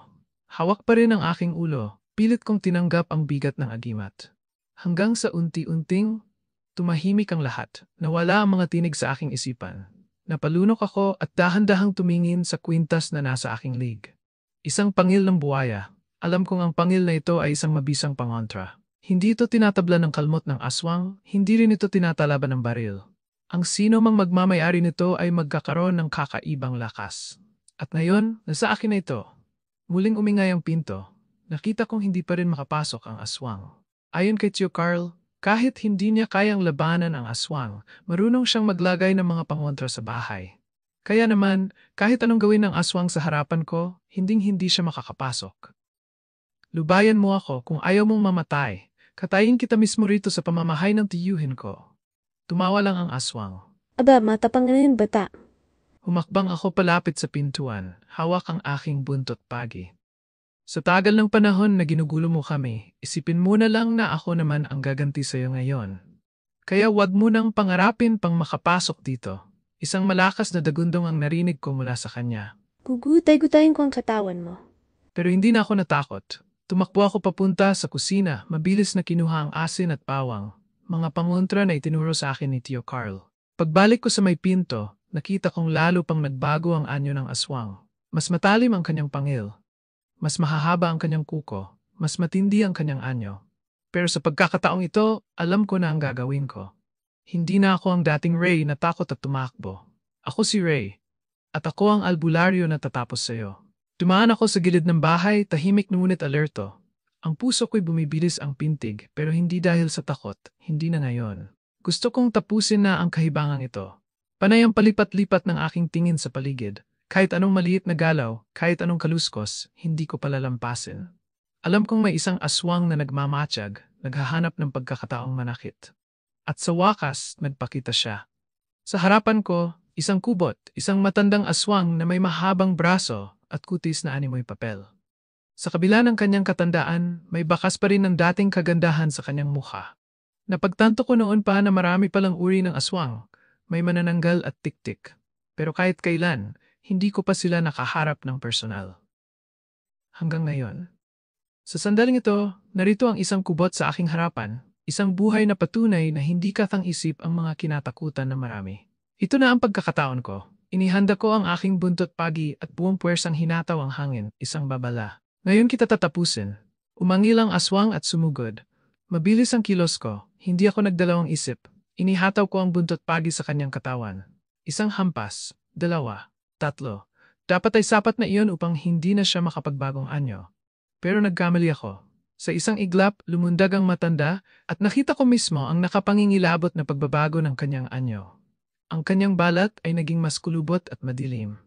Hawak pa rin ang aking ulo, pilit kong tinanggap ang bigat ng agimat. Hanggang sa unti-unting, tumahimik ang lahat. Nawala ang mga tinig sa aking isipan. Napalunok ako at dahan-dahang tumingin sa kwintas na nasa aking lig. Isang pangil ng buwaya. Alam kong ang pangil na ito ay isang mabisang pangontra. Hindi ito tinatabla ng kalmot ng aswang, hindi rin ito tinatalaban ng baril. Ang sino mang magmamayari nito ay magkakaroon ng kakaibang lakas. At ngayon, nasa akin na ito. Muling umingay ang pinto. Nakita kong hindi pa rin makapasok ang aswang. Ayon kay Tio Carl, kahit hindi niya kayang labanan ang aswang, marunong siyang maglagay ng mga pangontra sa bahay. Kaya naman, kahit anong gawin ng aswang sa harapan ko, hinding-hindi siya makakapasok. Lubayan mo ako kung ayaw mong mamatay. Katayin kita mismo rito sa pamamahay ng tiyuhin ko. Tumawa lang ang aswang. Aba, matapang na yun, bata. Humakbang ako palapit sa pintuan, hawak ang aking buntot pagi. Sa tagal ng panahon na ginugulo mo kami, isipin mo na lang na ako naman ang gaganti sa'yo ngayon. Kaya wag mo nang pangarapin pang makapasok dito. Isang malakas na dagundong ang narinig ko mula sa kanya. Gugutay-gutayin ko ang katawan mo. Pero hindi na ako natakot. Tumakbo ako papunta sa kusina, mabilis na kinuha ang asin at bawang, mga pangontra na itinuro sa akin ni Tio Carl. Pagbalik ko sa may pinto, nakita kong lalo pang nagbago ang anyo ng aswang. Mas matalim ang kanyang pangil. Mas mahahaba ang kanyang kuko. Mas matindi ang kanyang anyo. Pero sa pagkakataong ito, alam ko na ang gagawin ko. Hindi na ako ang dating Ray na takot at tumakbo. Ako si Ray. At ako ang albularyo na tatapos sa'yo. Dumaan ako sa gilid ng bahay, tahimik ngunit alerto. Ang puso ko'y bumibilis ang pintig, pero hindi dahil sa takot, hindi na ngayon. Gusto kong tapusin na ang kahibangang ito. Panay ang palipat-lipat ng aking tingin sa paligid. Kahit anong maliit na galaw, kahit anong kaluskos, hindi ko palalampasin. Alam kong may isang aswang na nagmamatsyag, naghahanap ng pagkakataong manakit. At sa wakas, nagpakita siya. Sa harapan ko, isang kubot, isang matandang aswang na may mahabang braso at kutis na animoy papel. Sa kabila ng kanyang katandaan, may bakas pa rin ng dating kagandahan sa kanyang mukha. Napagtanto ko noon pa na marami palang uri ng aswang, may manananggal at tiktik. Pero kahit kailan, hindi ko pa sila nakaharap ng personal. Hanggang ngayon. Sa sandaling ito, narito ang isang kubot sa aking harapan, isang buhay na patunay na hindi katang-isip ang mga kinatakutan ng marami. Ito na ang pagkakataon ko. Inihanda ko ang aking buntot pagi at buong puwersang hinataw ang hangin, isang babala. Ngayon kita tatapusin. Umangil ang aswang at sumugod. Mabilis ang kilos ko, hindi ako nagdalawang isip. Inihataw ko ang buntot pagi sa kanyang katawan. Isang hampas, 2, 3. Dapat ay sapat na iyon upang hindi na siya makapagbagong anyo. Pero nagkamali ako. Sa isang iglap, lumundag ang matanda at nakita ko mismo ang nakapangingilabot na pagbabago ng kanyang anyo. Ang kanyang balat ay naging mas kulubot at madilim.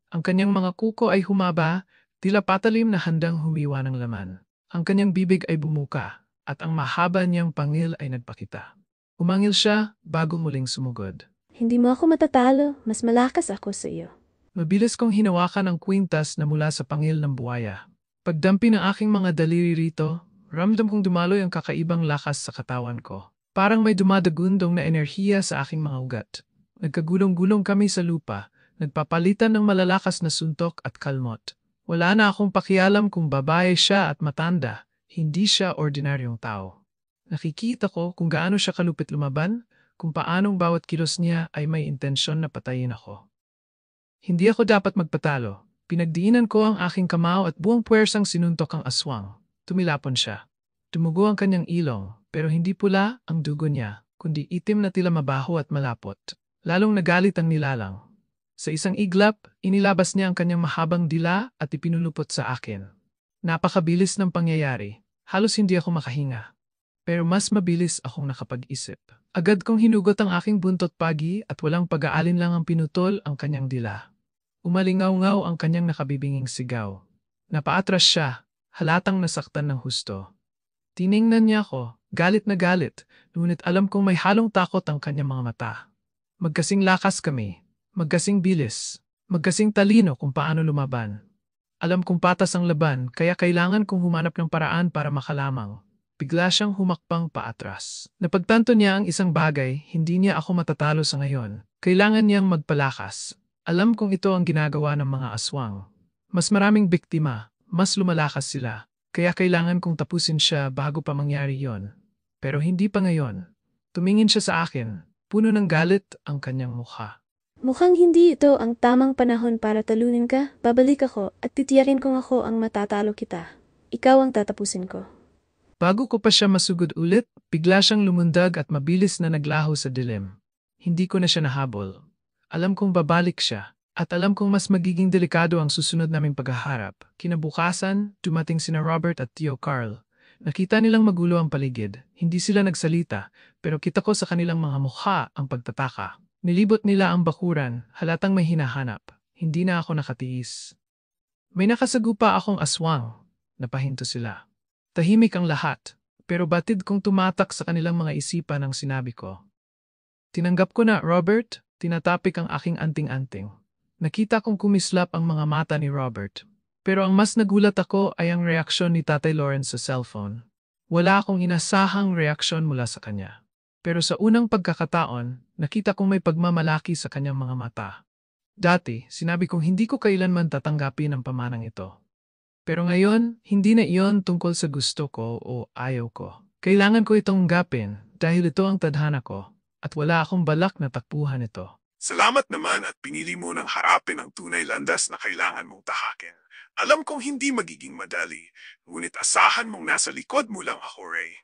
Ang kanyang mga kuko ay humaba, tila patalim na handang humiwa ng laman. Ang kanyang bibig ay bumuka, at ang mahaba niyang pangil ay nagpakita. Umangil siya bago muling sumugod. Hindi mo ako matatalo, mas malakas ako sa iyo. Mabilis kong hinawakan ang kwintas na mula sa pangil ng buwaya. Pagdampi ng aking mga daliri rito, ramdam kong dumaloy ang kakaibang lakas sa katawan ko. Parang may dumadagundong na enerhiya sa aking mga ugat. Nagkagulong-gulong kami sa lupa, nagpapalitan ng malalakas na suntok at kalmot. Wala na akong pakialam kung babae siya at matanda, hindi siya ordinaryong tao. Nakikita ko kung gaano siya kalupit lumaban, kung paanong bawat kilos niya ay may intensyon na patayin ako. Hindi ako dapat magpatalo. Pinagdiinan ko ang aking kamao at buong puwersang sinuntok ang aswang. Tumilapon siya. Tumugo ang kanyang ilong, pero hindi pula ang dugo niya, kundi itim na tila mabaho at malapot. Lalong nagalit ang nilalang. Sa isang iglap, inilabas niya ang kanyang mahabang dila at ipinulupot sa akin. Napakabilis ng pangyayari. Halos hindi ako makahinga. Pero mas mabilis akong nakapag-isip. Agad kong hinugot ang aking buntot pagi at walang pag-aalin lang ang pinutol ang kanyang dila. Umalingaw-ngaw ang kanyang nakabibinging sigaw. Napaatras siya, halatang nasaktan ng husto. Tiningnan niya ako, galit na galit, ngunit alam kong may halong takot ang kanyang mga mata. Magkasing lakas kami, magkasing bilis, magkasing talino kung paano lumaban. Alam kong patas ang laban, kaya kailangan kong humanap ng paraan para makalamang. Bigla siyang humakbang paatras. Napagtanto niya ang isang bagay, hindi niya ako matatalo sa ngayon. Kailangan niyang magpalakas. Alam kong ito ang ginagawa ng mga aswang. Mas maraming biktima, mas lumalakas sila. Kaya kailangan kong tapusin siya bago pa mangyari yon. Pero hindi pa ngayon. Tumingin siya sa akin. Puno ng galit ang kanyang mukha. Mukhang hindi ito ang tamang panahon para talunin ka. Babalik ako at titiyakin kong ako ang matatalo kita. Ikaw ang tatapusin ko. Bago ko pa siya masugod ulit, bigla siyang lumundag at mabilis na naglaho sa dilim. Hindi ko na siya nahabol. Alam kong babalik siya, At alam kong mas magiging delikado ang susunod naming paghaharap. Kinabukasan, dumating sina Robert at Tio Carl. Nakita nilang magulo ang paligid. Hindi sila nagsalita, pero kita ko sa kanilang mga mukha ang pagtataka. Nilibot nila ang bakuran, halatang may hinahanap. Hindi na ako nakatiis. May nakasagupa akong aswang. Napahinto sila. Tahimik ang lahat, pero batid kong tumatak sa kanilang mga isipan ang sinabi ko. Tinanggap ko na, Robert, tinatapik ang aking anting-anting. Nakita kong kumislap ang mga mata ni Robert. Pero ang mas nagulat ako ay ang reaksyon ni Tatay Lawrence sa cellphone. Wala akong inasahang reaksyon mula sa kanya. Pero sa unang pagkakataon, nakita kong may pagmamalaki sa kanyang mga mata. Dati, sinabi kong hindi ko kailanman tatanggapin ang pamanang ito. Pero ngayon, hindi na iyon tungkol sa gusto ko o ayaw ko. Kailangan ko itong gapin dahil ito ang tadhana ko at wala akong balak na takbuhan ito. Salamat naman at pinili mo ng harapin ang tunay landas na kailangan mong tahakin. Alam kong hindi magiging madali, ngunit asahan mong nasa likod mo lang ako, Ray.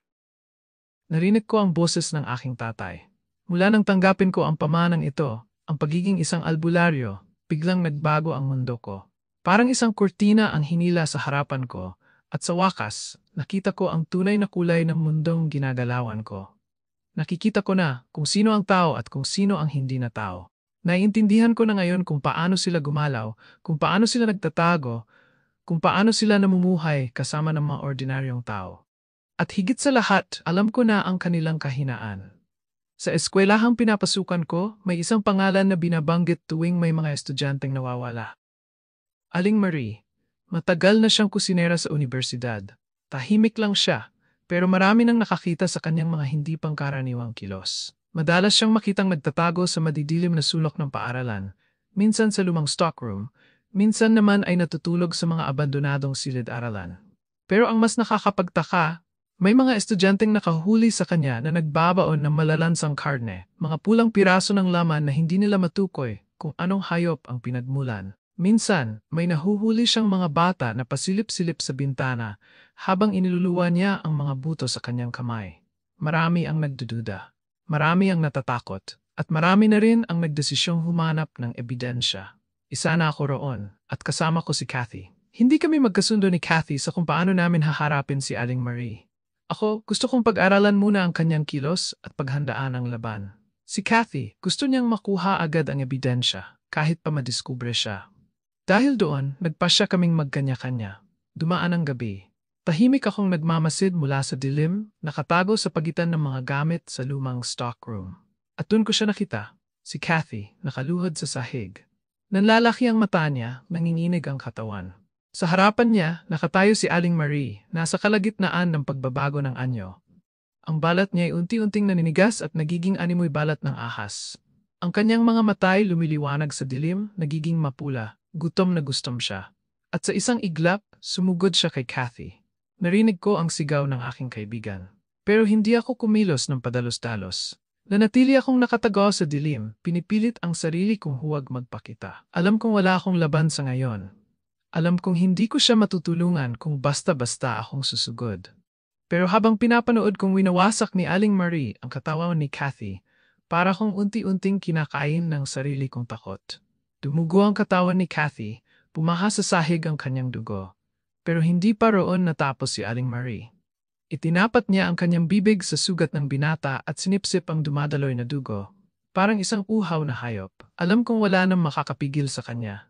Narinig ko ang boses ng aking tatay. Mula nang tanggapin ko ang pamanang ito, ang pagiging isang albularyo, biglang nagbago ang mundo ko. Parang isang kurtina ang hinila sa harapan ko, at sa wakas, nakita ko ang tunay na kulay ng mundong ginagalawan ko. Nakikita ko na kung sino ang tao at kung sino ang hindi na tao. Naiintindihan ko na ngayon kung paano sila gumalaw, kung paano sila nagtatago, kung paano sila namumuhay kasama ng mga ordinaryong tao. At higit sa lahat, alam ko na ang kanilang kahinaan. Sa eskwelahang pinapasukan ko, may isang pangalan na binabanggit tuwing may mga estudyanteng nawawala. Aling Marie, matagal na siyang kusinera sa universidad. Tahimik lang siya, pero marami nang nakakita sa kanyang mga hindi pangkaraniwang kilos. Madalas siyang makitang nagtatago sa madidilim na sulok ng paaralan, minsan sa lumang stockroom, minsan naman ay natutulog sa mga abandonadong silid-aralan. Pero ang mas nakakapagtaka, may mga estudyanteng nakahuli sa kanya na nagbabaon ng malalansang karne, mga pulang piraso ng laman na hindi nila matukoy kung anong hayop ang pinagmulan. Minsan, may nahuhuli siyang mga bata na pasilip-silip sa bintana habang iniluluwa niya ang mga buto sa kanyang kamay. Marami ang nagdududa, marami ang natatakot, at marami na rin ang nagdesisyong humanap ng ebidensya. Isa na ako roon, at kasama ko si Kathy. Hindi kami magkasundo ni Kathy sa kung paano namin haharapin si Aling Marie. Ako, gusto kong pag-aralan muna ang kanyang kilos at paghandaan ang laban. Si Kathy, gusto niyang makuha agad ang ebidensya, kahit pa madiskubre siya. Dahil doon, nagpasya kaming magkanya-kanya. Dumaan ang gabi. Tahimik akong nagmamasid mula sa dilim, nakatago sa pagitan ng mga gamit sa lumang stockroom. At doon ko siya nakita, si Kathy, nakaluhod sa sahig. Nanlalaki ang mata niya, nanginginig ang katawan. Sa harapan niya, nakatayo si Aling Marie, nasa kalagitnaan ng pagbabago ng anyo. Ang balat niya ay unti-unting naninigas at nagiging animoy balat ng ahas. Ang kanyang mga matay lumiliwanag sa dilim, nagiging mapula. Gutom na gustom siya. At sa isang iglap, sumugod siya kay Kathy. Narinig ko ang sigaw ng aking kaibigan. Pero hindi ako kumilos ng padalos-dalos. Nanatili akong nakatago sa dilim, pinipilit ang sarili kong huwag magpakita. Alam kong wala akong laban sa ngayon. Alam kong hindi ko siya matutulungan kung basta-basta akong susugod. Pero habang pinapanood kong winawasak ni Aling Marie ang katawan ni Kathy, para kong unti-unting kinakain ng sarili kong takot. Dumugo ang katawan ni Kathy, pumaha sa sahig ang kanyang dugo. Pero hindi pa roon natapos si Aling Marie. Itinapat niya ang kanyang bibig sa sugat ng binata at sinipsip ang dumadaloy na dugo. Parang isang uhaw na hayop. Alam kong wala nang makakapigil sa kanya.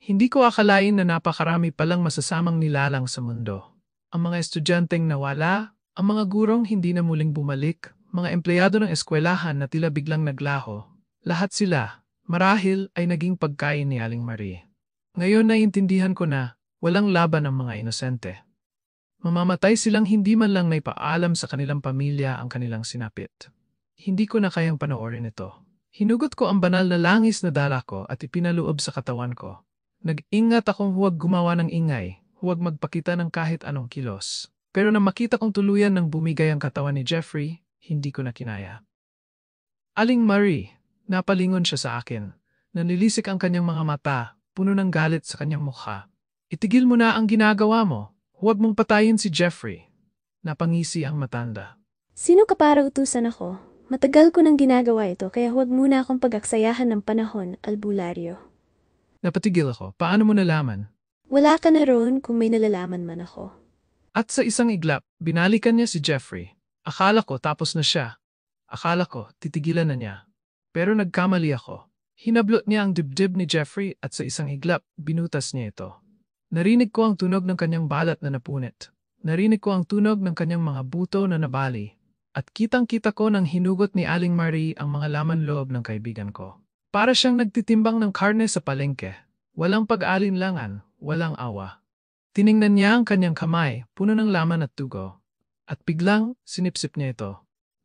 Hindi ko akalain na napakarami palang masasamang nilalang sa mundo. Ang mga estudyanteng nawala, ang mga gurong hindi na muling bumalik, mga empleyado ng eskwelahan na tila biglang naglaho. Lahat sila, marahil ay naging pagkain ni Aling Marie. Ngayon naiintindihan ko na walang laban ang mga inosente. Mamamatay silang hindi man lang naipaalam sa kanilang pamilya ang kanilang sinapit. Hindi ko na kayang panoorin ito. Hinugot ko ang banal na langis na dala ko at ipinaluob sa katawan ko. Nag-ingat akong huwag gumawa ng ingay, huwag magpakita ng kahit anong kilos. Pero nang makita kong tuluyan ng bumigay ang katawan ni Jeffrey, hindi ko na kinaya. Aling Marie, napalingon siya sa akin. Nanilisik ang kanyang mga mata, puno ng galit sa kanyang mukha. Itigil mo na ang ginagawa mo. Huwag mong patayin si Jeffrey. Napangisi ang matanda. Sino ka para utusan ako? Matagal ko nang ginagawa ito, kaya huwag muna akong pag-aksayahan ng panahon, albularyo. Napatigil ako. Paano mo nalaman? Wala ka na roon kung may nalalaman man ako. At sa isang iglap, binalikan niya si Jeffrey. Akala ko tapos na siya. Akala ko titigilan na niya. Pero nagkamali ako. Hinablot niya ang dibdib ni Jeffrey at sa isang iglap, binutas niya ito. Narinig ko ang tunog ng kanyang balat na napunit. Narinig ko ang tunog ng kanyang mga buto na nabali. At kitang-kita ko nang hinugot ni Aling Marie ang mga laman loob ng kaibigan ko. Para siyang nagtitimbang ng karne sa palengke. Walang pag-alinlangan, walang awa. Tiningnan niya ang kanyang kamay, puno ng laman at dugo. At biglang, sinipsip niya ito.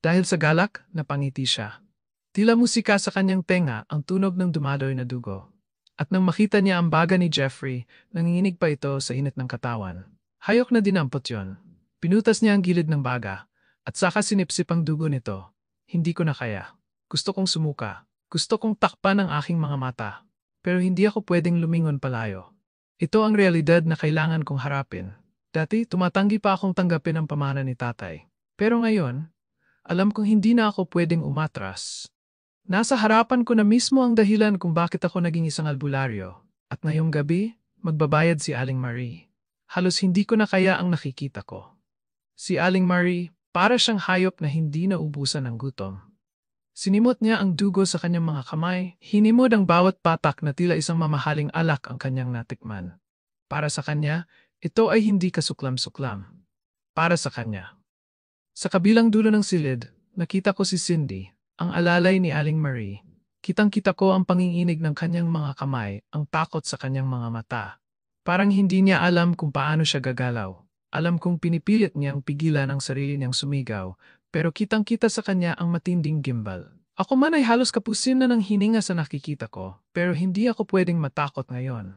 Dahil sa galak, napangiti siya. Tila musika sa kanyang tenga ang tunog ng dumadoy na dugo. At nang makita niya ang baga ni Jeffrey, nanginginig pa ito sa init ng katawan. Hayok na dinampot yon. Pinutas niya ang gilid ng baga, at saka sinipsip ang dugo nito. Hindi ko na kaya. Gusto kong sumuka. Gusto kong takpan ang aking mga mata. Pero hindi ako pwedeng lumingon palayo. Ito ang realidad na kailangan kong harapin. Dati, tumatanggi pa akong tanggapin ang pamana ni tatay. Pero ngayon, alam kong hindi na ako pwedeng umatras. Nasa harapan ko na mismo ang dahilan kung bakit ako naging isang albularyo. At ngayong gabi, magbabayad si Aling Marie. Halos hindi ko na kaya ang nakikita ko. Si Aling Marie, para siyang hayop na hindi naubusan ng gutom. Sinimot niya ang dugo sa kanyang mga kamay, hinimod ang bawat patak na tila isang mamahaling alak ang kanyang natikman. Para sa kanya, ito ay hindi kasuklam-suklam. Para sa kanya. Sa kabilang dulo ng silid, nakita ko si Cindy, ang alalay ni Aling Marie. Kitang-kita ko ang panginginig ng kanyang mga kamay, ang takot sa kanyang mga mata. Parang hindi niya alam kung paano siya gagalaw. Alam kong pinipilit niyang pigilan ang sarili niyang sumigaw, pero kitang-kita sa kanya ang matinding gimbal. Ako man ay halos kapusin na ng hininga sa nakikita ko, pero hindi ako pwedeng matakot ngayon.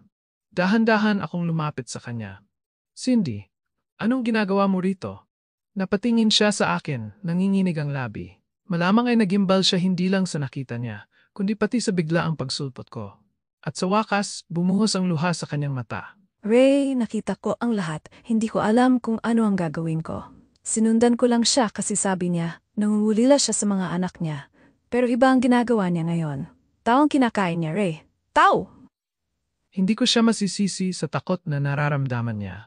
Dahan-dahan akong lumapit sa kanya. Cindy, anong ginagawa mo rito? Napatingin siya sa akin, nanginginig ang labi. Malamang ay nagimbal siya hindi lang sa nakita niya, kundi pati sa biglaang pagsulpot ko. At sa wakas, bumuhos ang luha sa kanyang mata. Ray, nakita ko ang lahat. Hindi ko alam kung ano ang gagawin ko. Sinundan ko lang siya kasi sabi niya, nangungulila siya sa mga anak niya. Pero iba ang ginagawa niya ngayon. Tao ang kinakain niya, Ray. Tao! Hindi ko siya masisisi sa takot na nararamdaman niya.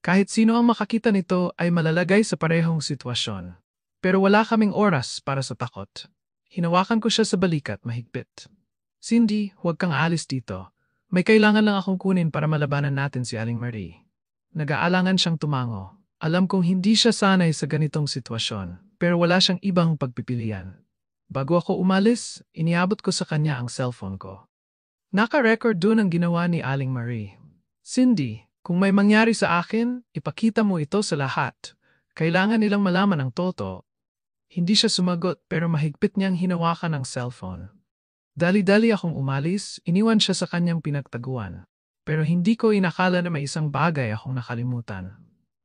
Kahit sino ang makakita nito ay malalagay sa parehong sitwasyon. Pero wala kaming oras para sa takot. Hinawakan ko siya sa balikat mahigpit. Cindy, huwag kang aalis dito. May kailangan lang akong kunin para malabanan natin si Aling Marie. Nag-aalangan siyang tumango. Alam kong hindi siya sanay sa ganitong sitwasyon, pero wala siyang ibang pagpipilian. Bago ako umalis, iniabot ko sa kanya ang cellphone ko. Naka-record doon ang ginawa ni Aling Marie. Cindy, kung may mangyari sa akin, ipakita mo ito sa lahat. Kailangan nilang malaman ang totoo. Hindi siya sumagot pero mahigpit niyang hinawakan ang cellphone. Dali-dali akong umalis, iniwan siya sa kanyang pinagtaguan. Pero hindi ko inakala na may isang bagay akong nakalimutan.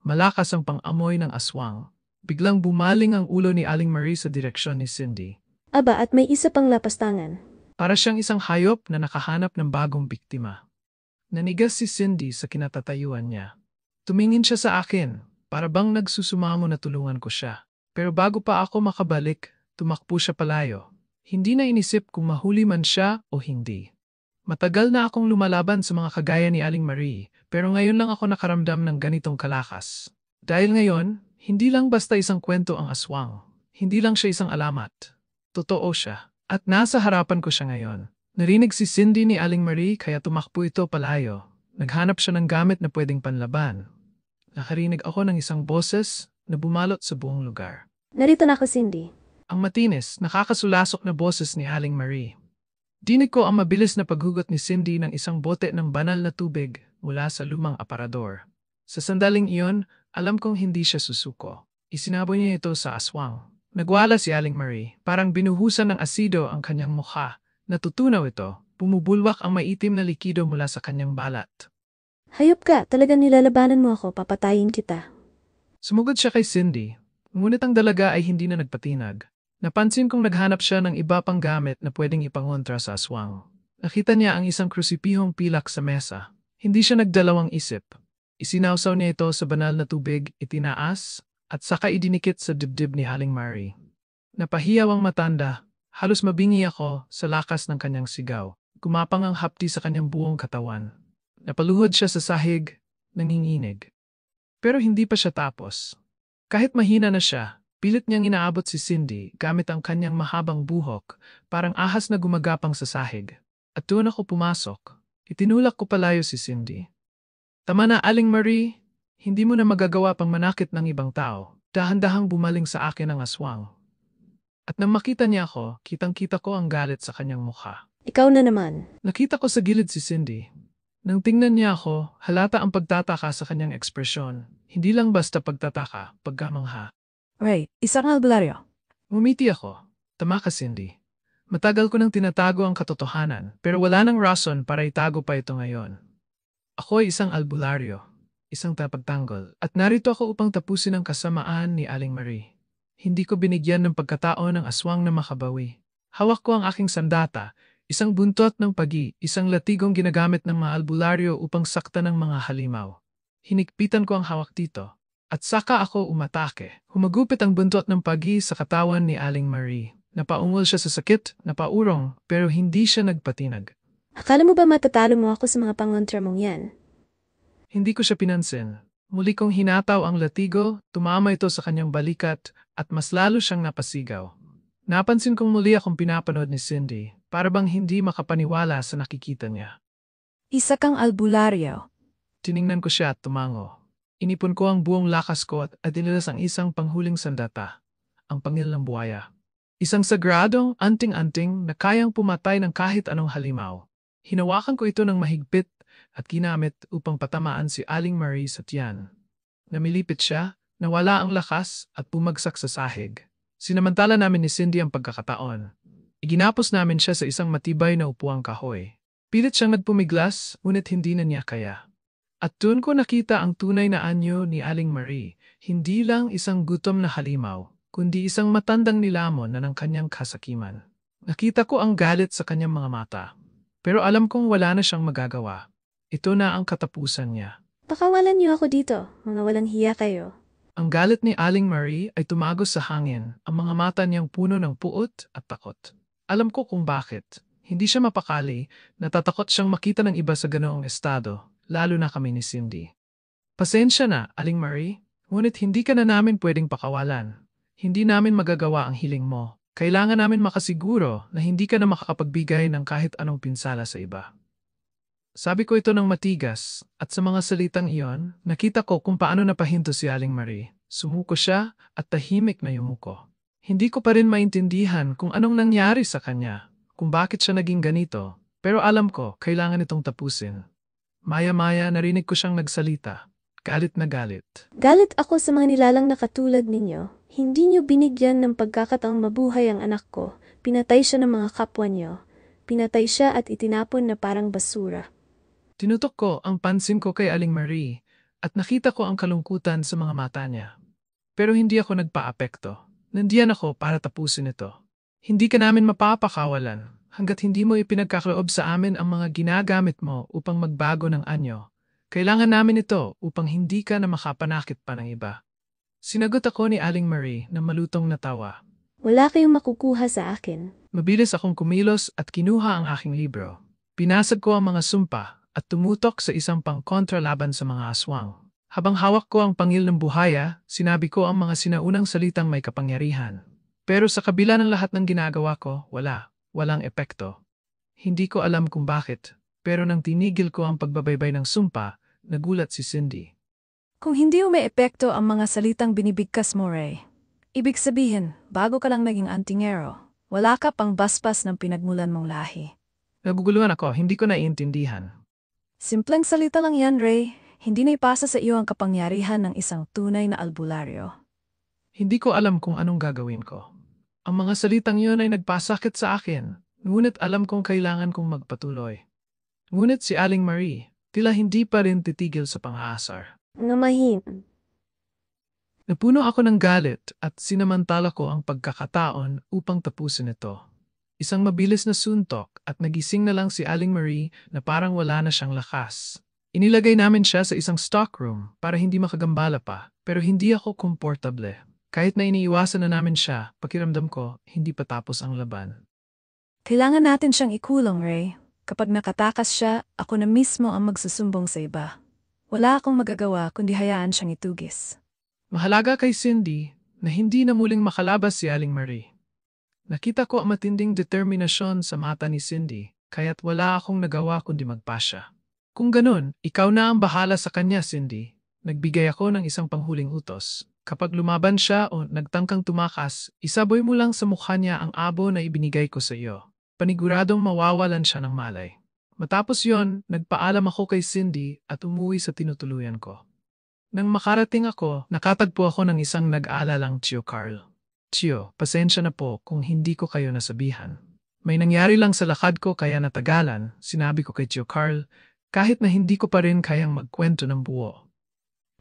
Malakas ang pang-amoy ng aswang. Biglang bumaling ang ulo ni Aling Marie sa direksyon ni Cindy. Aba, at may isa pang lapastangan. Para siyang isang hayop na nakahanap ng bagong biktima. Nanigas si Cindy sa kinatatayuan niya. Tumingin siya sa akin, para bang nagsusumamo na tulungan ko siya. Pero bago pa ako makabalik, tumakbo siya palayo. Hindi na inisip kung mahuli man siya o hindi. Matagal na akong lumalaban sa mga kagaya ni Aling Marie, pero ngayon lang ako nakaramdam ng ganitong kalakas. Dahil ngayon, hindi lang basta isang kwento ang aswang. Hindi lang siya isang alamat. Totoo siya. At nasa harapan ko siya ngayon. Narinig si Cindy ni Aling Marie kaya tumakbo ito palayo. Naghanap siya ng gamit na pwedeng panlaban. Nakarinig ako ng isang boses na bumalot sa buong lugar. Narito na ako, Cindy. Ang matinis, nakakasulasok na boses ni Aling Marie. Dinig ko ang mabilis na paghugot ni Cindy ng isang bote ng banal na tubig mula sa lumang aparador. Sa sandaling iyon, alam kong hindi siya susuko. Isinaboy niya ito sa aswang. Nagwala si Aling Marie, parang binuhusan ng asido ang kanyang mukha. Natutunaw ito, bumubulwak ang maitim na likido mula sa kanyang balat. Hayop ka, talagang nilalabanan mo ako, papatayin kita. Sumugod siya kay Cindy, ngunit ang dalaga ay hindi na nagpatinag. Napansin kong naghanap siya ng iba pang gamit na pwedeng ipangontra sa aswang. Nakita niya ang isang krusipihong pilak sa mesa. Hindi siya nagdalawang isip. Isinawsaw niya ito sa banal na tubig, itinaas, at saka idinikit sa dibdib ni Aling Marie. Napahiyaw ang matanda, halos mabingi ako sa lakas ng kanyang sigaw. Gumapang ang hapdi sa kanyang buong katawan. Napaluhod siya sa sahig, nanginginig. Pero hindi pa siya tapos. Kahit mahina na siya, pilit niyang inaabot si Cindy gamit ang kanyang mahabang buhok, parang ahas na gumagapang sa sahig. At doon ako pumasok. Itinulak ko palayo si Cindy. Tama na, Aling Marie. Hindi mo na magagawa pang manakit ng ibang tao. Dahan-dahang bumaling sa akin ang aswang. At nang makita niya ako, kitang-kita ko ang galit sa kanyang mukha. Ikaw na naman. Nakita ko sa gilid si Cindy. Nang tingnan niya ako, halata ang pagtataka sa kanyang ekspresyon. Hindi lang basta pagtataka, pagkamangha. Ray, isang albularyo. Umiti ako. Tama ka, Cindy. Matagal ko nang tinatago ang katotohanan, pero wala nang rason para itago pa ito ngayon. Ako ay isang albularyo, isang tapagtanggol, at narito ako upang tapusin ang kasamaan ni Aling Marie. Hindi ko binigyan ng pagkataon ng aswang na makabawi. Hawak ko ang aking sandata, isang buntot ng pagi, isang latigong ginagamit ng mga albularyo upang saktan ng mga halimaw. Hinikpitan ko ang hawak dito, at saka ako umatake. Humagupit ang buntot ng pagi sa katawan ni Aling Marie. Napaungol siya sa sakit, napaurong, pero hindi siya nagpatinag. Akala mo ba matatalo mo ako sa mga pangontra mong yan? Hindi ko siya pinansin. Muli kong hinataw ang latigo, tumama ito sa kanyang balikat, at mas lalo siyang napasigaw. Napansin kong muli akong pinapanood ni Cindy, para bang hindi makapaniwala sa nakikita niya. Isa kang albularyo. Tiningnan ko siya at tumango. Inipon ko ang buong lakas ko at inilas ang isang panghuling sandata, ang pangil ng buhaya. Isang sagradong, anting-anting na kayang pumatay ng kahit anong halimaw. Hinawakan ko ito ng mahigpit at ginamit upang patamaan si Aling Marie sa tiyan. Namilipit siya, nawala ang lakas at bumagsak sa sahig. Sinamantala namin ni Cindy ang pagkakataon. Iginapos namin siya sa isang matibay na upuang kahoy. Pilit siyang nagpumiglas, ngunit hindi na niya kaya. At doon ko nakita ang tunay na anyo ni Aling Marie, hindi lang isang gutom na halimaw, kundi isang matandang nilamon na ng kanyang kasakiman. Nakita ko ang galit sa kanyang mga mata. Pero alam kong wala na siyang magagawa. Ito na ang katapusan niya. Pakawalan niyo ako dito, mga walang hiya kayo. Ang galit ni Aling Marie ay tumagos sa hangin, ang mga mata niyang puno ng puot at takot. Alam ko kung bakit. Hindi siya mapakali, natatakot siyang makita ng iba sa ganoong estado, lalo na kami ni Cindy. Pasensya na, Aling Marie, ngunit hindi ka na namin pwedeng pakawalan. Hindi namin magagawa ang hiling mo. Kailangan namin makasiguro na hindi ka na makakapagbigay ng kahit anong pinsala sa iba. Sabi ko ito ng matigas, at sa mga salitang iyon, nakita ko kung paano napahinto si Aling Marie. Sumuko siya at tahimik na yumuko. Hindi ko pa rin maintindihan kung anong nangyari sa kanya, kung bakit siya naging ganito, pero alam ko kailangan itong tapusin. Maya-maya narinig ko siyang nagsalita, galit na galit. Galit ako sa mga nilalang na katulad ninyo. Hindi niyo binigyan ng pagkakataong mabuhay ang anak ko. Pinatay siya ng mga kapwa niyo. Pinatay siya at itinapon na parang basura. Tinutok ko ang pansin ko kay Aling Marie at nakita ko ang kalungkutan sa mga mata niya. Pero hindi ako nagpa-apekto. Nandiyan ako para tapusin ito. Hindi ka namin mapapakawalan hanggat hindi mo ipinagkakaloob sa amin ang mga ginagamit mo upang magbago ng anyo. Kailangan namin ito upang hindi ka na makapanakit pa ng iba. Sinagot ako ni Aling Marie na malutong natawa. Wala kayong makukuha sa akin. Mabilis akong kumilos at kinuha ang aking libro. Pinasag ko ang mga sumpa at tumutok sa isang pangkontra laban sa mga aswang. Habang hawak ko ang pangil ng buhaya, sinabi ko ang mga sinaunang salitang may kapangyarihan. Pero sa kabila ng lahat ng ginagawa ko, walang epekto. Hindi ko alam kung bakit, pero nang tinigil ko ang pagbabaybay ng sumpa, nagulat si Cindy. Kung hindi umeepekto ang mga salitang binibigkas mo, Ray, ibig sabihin, bago ka lang naging antingero, wala ka pang baspas ng pinagmulan mong lahi. Naguguluhan ako, hindi ko naiintindihan. Simpleng salita lang yan, Ray. Hindi na ipasa sa iyo ang kapangyarihan ng isang tunay na albularyo. Hindi ko alam kung anong gagawin ko. Ang mga salitang yun ay nagpasakit sa akin, ngunit alam kong kailangan kong magpatuloy. Ngunit si Aling Marie, tila hindi pa rin titigil sa pang-aasar. Ngamahin. Napuno ako ng galit at sinamantala ko ang pagkakataon upang tapusin ito. Isang mabilis na suntok at nagising na lang si Aling Marie na parang wala na siyang lakas. Inilagay namin siya sa isang stockroom para hindi makagambala pa, pero hindi ako komportable. Kahit na iniiwasan na namin siya, pakiramdam ko, hindi pa tapos ang laban. Kailangan natin siyang ikulong, Ray. Kapag nakatakas siya, ako na mismo ang magsusumbong sa iba. Wala akong magagawa kundi hayaan siyang itugis. Mahalaga kay Cindy na hindi na muling makalabas si Aling Marie. Nakita ko ang matinding determinasyon sa mata ni Cindy, kaya't wala akong nagawa kundi magpasya. Kung ganun, ikaw na ang bahala sa kanya, Cindy. Nagbigay ako ng isang panghuling utos. Kapag lumaban siya o nagtangkang tumakas, isaboy mo lang sa mukha niya ang abo na ibinigay ko sa iyo. Paniguradong mawawalan siya ng malay. Matapos yon, nagpaalam ako kay Cindy at umuwi sa tinutuluyan ko. Nang makarating ako, nakatagpo ako ng isang nag-aalalang Tio Carl. Tio, pasensya na po kung hindi ko kayo nasabihan. May nangyari lang sa lakad ko kaya natagalan, sinabi ko kay Tio Carl, kahit na hindi ko pa rin kayang magkwento ng buo.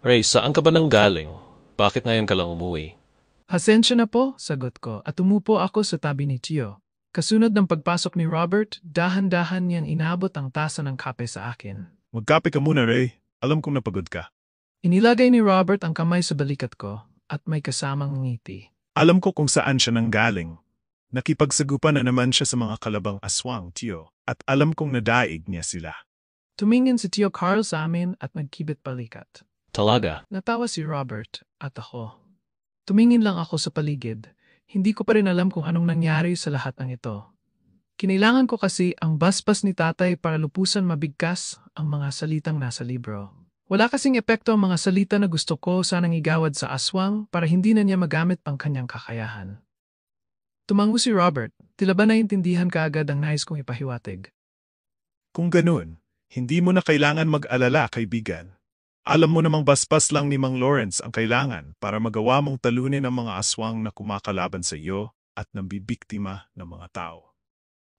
Ray, saan ka ba nang galing? Bakit ngayon ka lang umuwi? Pasensya na po, sagot ko at umupo ako sa tabi ni Tio. Kasunod ng pagpasok ni Robert, dahan-dahan niyang inabot ang tasa ng kape sa akin. Magkape ka muna, Ray. Alam kong napagod ka. Inilagay ni Robert ang kamay sa balikat ko at may kasamang ngiti. Alam ko kung saan siya nanggaling. Nakipagsagupan na naman siya sa mga kalabang aswang, Tio, at alam kong nadaig niya sila. Tumingin si Tio Carl sa amin at nagkibit balikat. Talaga? Natawa si Robert at ako. Tumingin lang ako sa paligid. Hindi ko pa rin alam kung anong nangyari sa lahat ng ito. Kinailangan ko kasi ang basbas ni tatay para lupusan mabigkas ang mga salitang nasa libro. Wala kasing epekto ang mga salita na gusto ko sanang igawad sa aswang para hindi na niya magamit pang kanyang kakayahan. Tumango si Robert, tila ba naintindihan kaagad ang nais kong ipahiwatig. Kung ganun, hindi mo na kailangan mag-alala, kaibigan. Alam mo namang basbas lang ni Mang Lawrence ang kailangan para magawa mong talunin ang mga aswang na kumakalaban sa iyo at nambibiktima ng mga tao.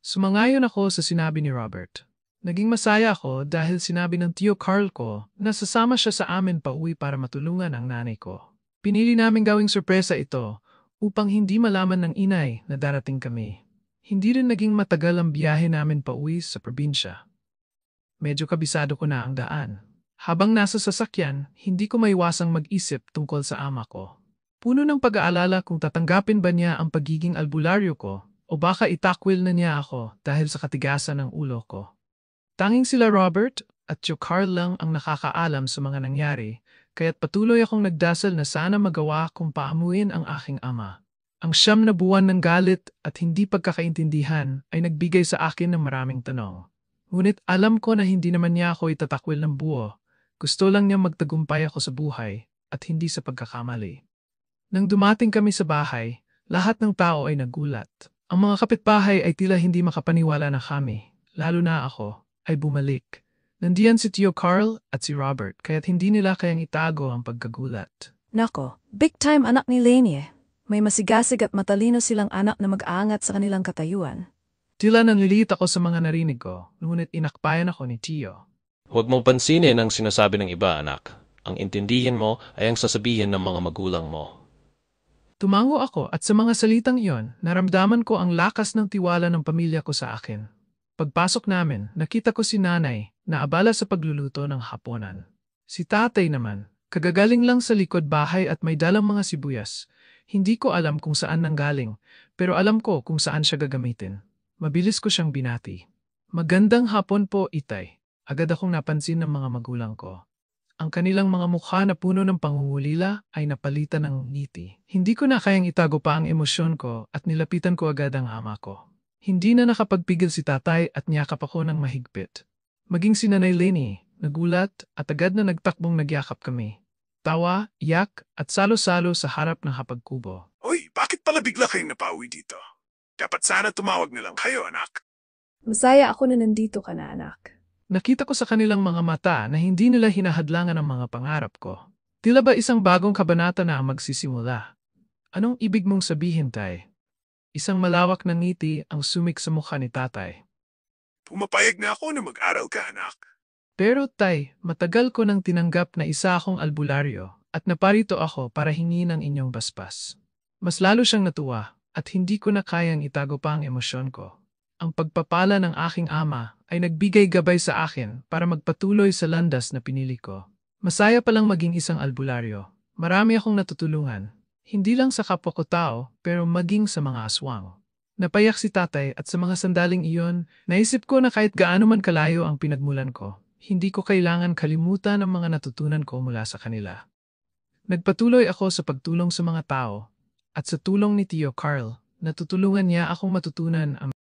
Sumangayon ako sa sinabi ni Robert. Naging masaya ako dahil sinabi ng Tio Carl ko na sasama siya sa amin pauwi para matulungan ang nanay ko. Pinili namin gawing sorpresa ito upang hindi malaman ng inay na darating kami. Hindi rin naging matagal ang biyahe namin pauwi sa probinsya. Medyo kabisado ko na ang daan. Habang nasa sasakyan, hindi ko maiwasang mag-isip tungkol sa ama ko. Puno ng pag-aalala kung tatanggapin ba niya ang pagiging albularyo ko o baka itakwil na niya ako dahil sa katigasan ng ulo ko. Tanging sila Robert at Tio Carl lang ang nakakaalam sa mga nangyari, kaya't patuloy akong nagdasal na sana magawa kong paamuin ang aking ama. Ang 9 na buwan ng galit at hindi pagkakaintindihan ay nagbigay sa akin ng maraming tanong. Ngunit alam ko na hindi naman niya ako itatakwil ng buo. Gusto lang niya magtagumpay ako sa buhay at hindi sa pagkakamali. Nang dumating kami sa bahay, lahat ng tao ay nagulat. Ang mga kapitbahay ay tila hindi makapaniwala na kami, lalo na ako, ay bumalik. Nandiyan si Tio Carl at si Robert kaya't hindi nila kayang itago ang pagkagulat. Nako, big time anak ni Lainey. May masigasig at matalino silang anak na mag-aangat sa kanilang katayuan. Tila nanlilit ako sa mga narinig ko, ngunit inakbayan ako ni Tio. Huwag mong pansinin ang sinasabi ng iba, anak. Ang intindihin mo ay ang sasabihin ng mga magulang mo. Tumango ako at sa mga salitang iyon, naramdaman ko ang lakas ng tiwala ng pamilya ko sa akin. Pagpasok namin, nakita ko si nanay na abala sa pagluluto ng hapunan. Si tatay naman, kagagaling lang sa likod bahay at may dalang mga sibuyas. Hindi ko alam kung saan nanggaling, pero alam ko kung saan siya gagamitin. Mabilis ko siyang binati. Magandang hapon po, itay. Agad akong napansin ng mga magulang ko. Ang kanilang mga mukha na puno ng pangungulila ay napalitan ng ngiti. Hindi ko na kayang itago pa ang emosyon ko at nilapitan ko agad ang ama ko. Hindi na nakapagpigil si tatay at niyakap ako ng mahigpit. Maging si Nanay Lainey, nagulat at agad na nagtakbong nagyakap kami. Tawa, iyak at salo-salo sa harap ng hapagkubo. Hoy, bakit pala bigla kayong napauwi dito? Dapat sana tumawag na lang kayo, anak. Masaya ako na nandito ka na, anak. Nakita ko sa kanilang mga mata na hindi nila hinahadlangan ang mga pangarap ko. Tila ba isang bagong kabanata na ang magsisimula? Anong ibig mong sabihin, tay? Isang malawak na ngiti ang sumik sa mukha ni tatay. Pumapayag na ako na mag-aral ka, anak. Pero tay, matagal ko nang tinanggap na isa akong albularyo at naparito ako para hingin ang inyong basbas. Mas lalo siyang natuwa at hindi ko na kayang itago pa ang emosyon ko. Ang pagpapala ng aking ama ay nagbigay gabay sa akin para magpatuloy sa landas na pinili ko. Masaya palang maging isang albularyo. Marami akong natutulungan. Hindi lang sa kapwa ko tao, pero maging sa mga aswang. Napayak si tatay at sa mga sandaling iyon, naisip ko na kahit gaano man kalayo ang pinagmulan ko, hindi ko kailangan kalimutan ang mga natutunan ko mula sa kanila. Nagpatuloy ako sa pagtulong sa mga tao, at sa tulong ni Tio Carl, natutulungan niya akong matutunan ang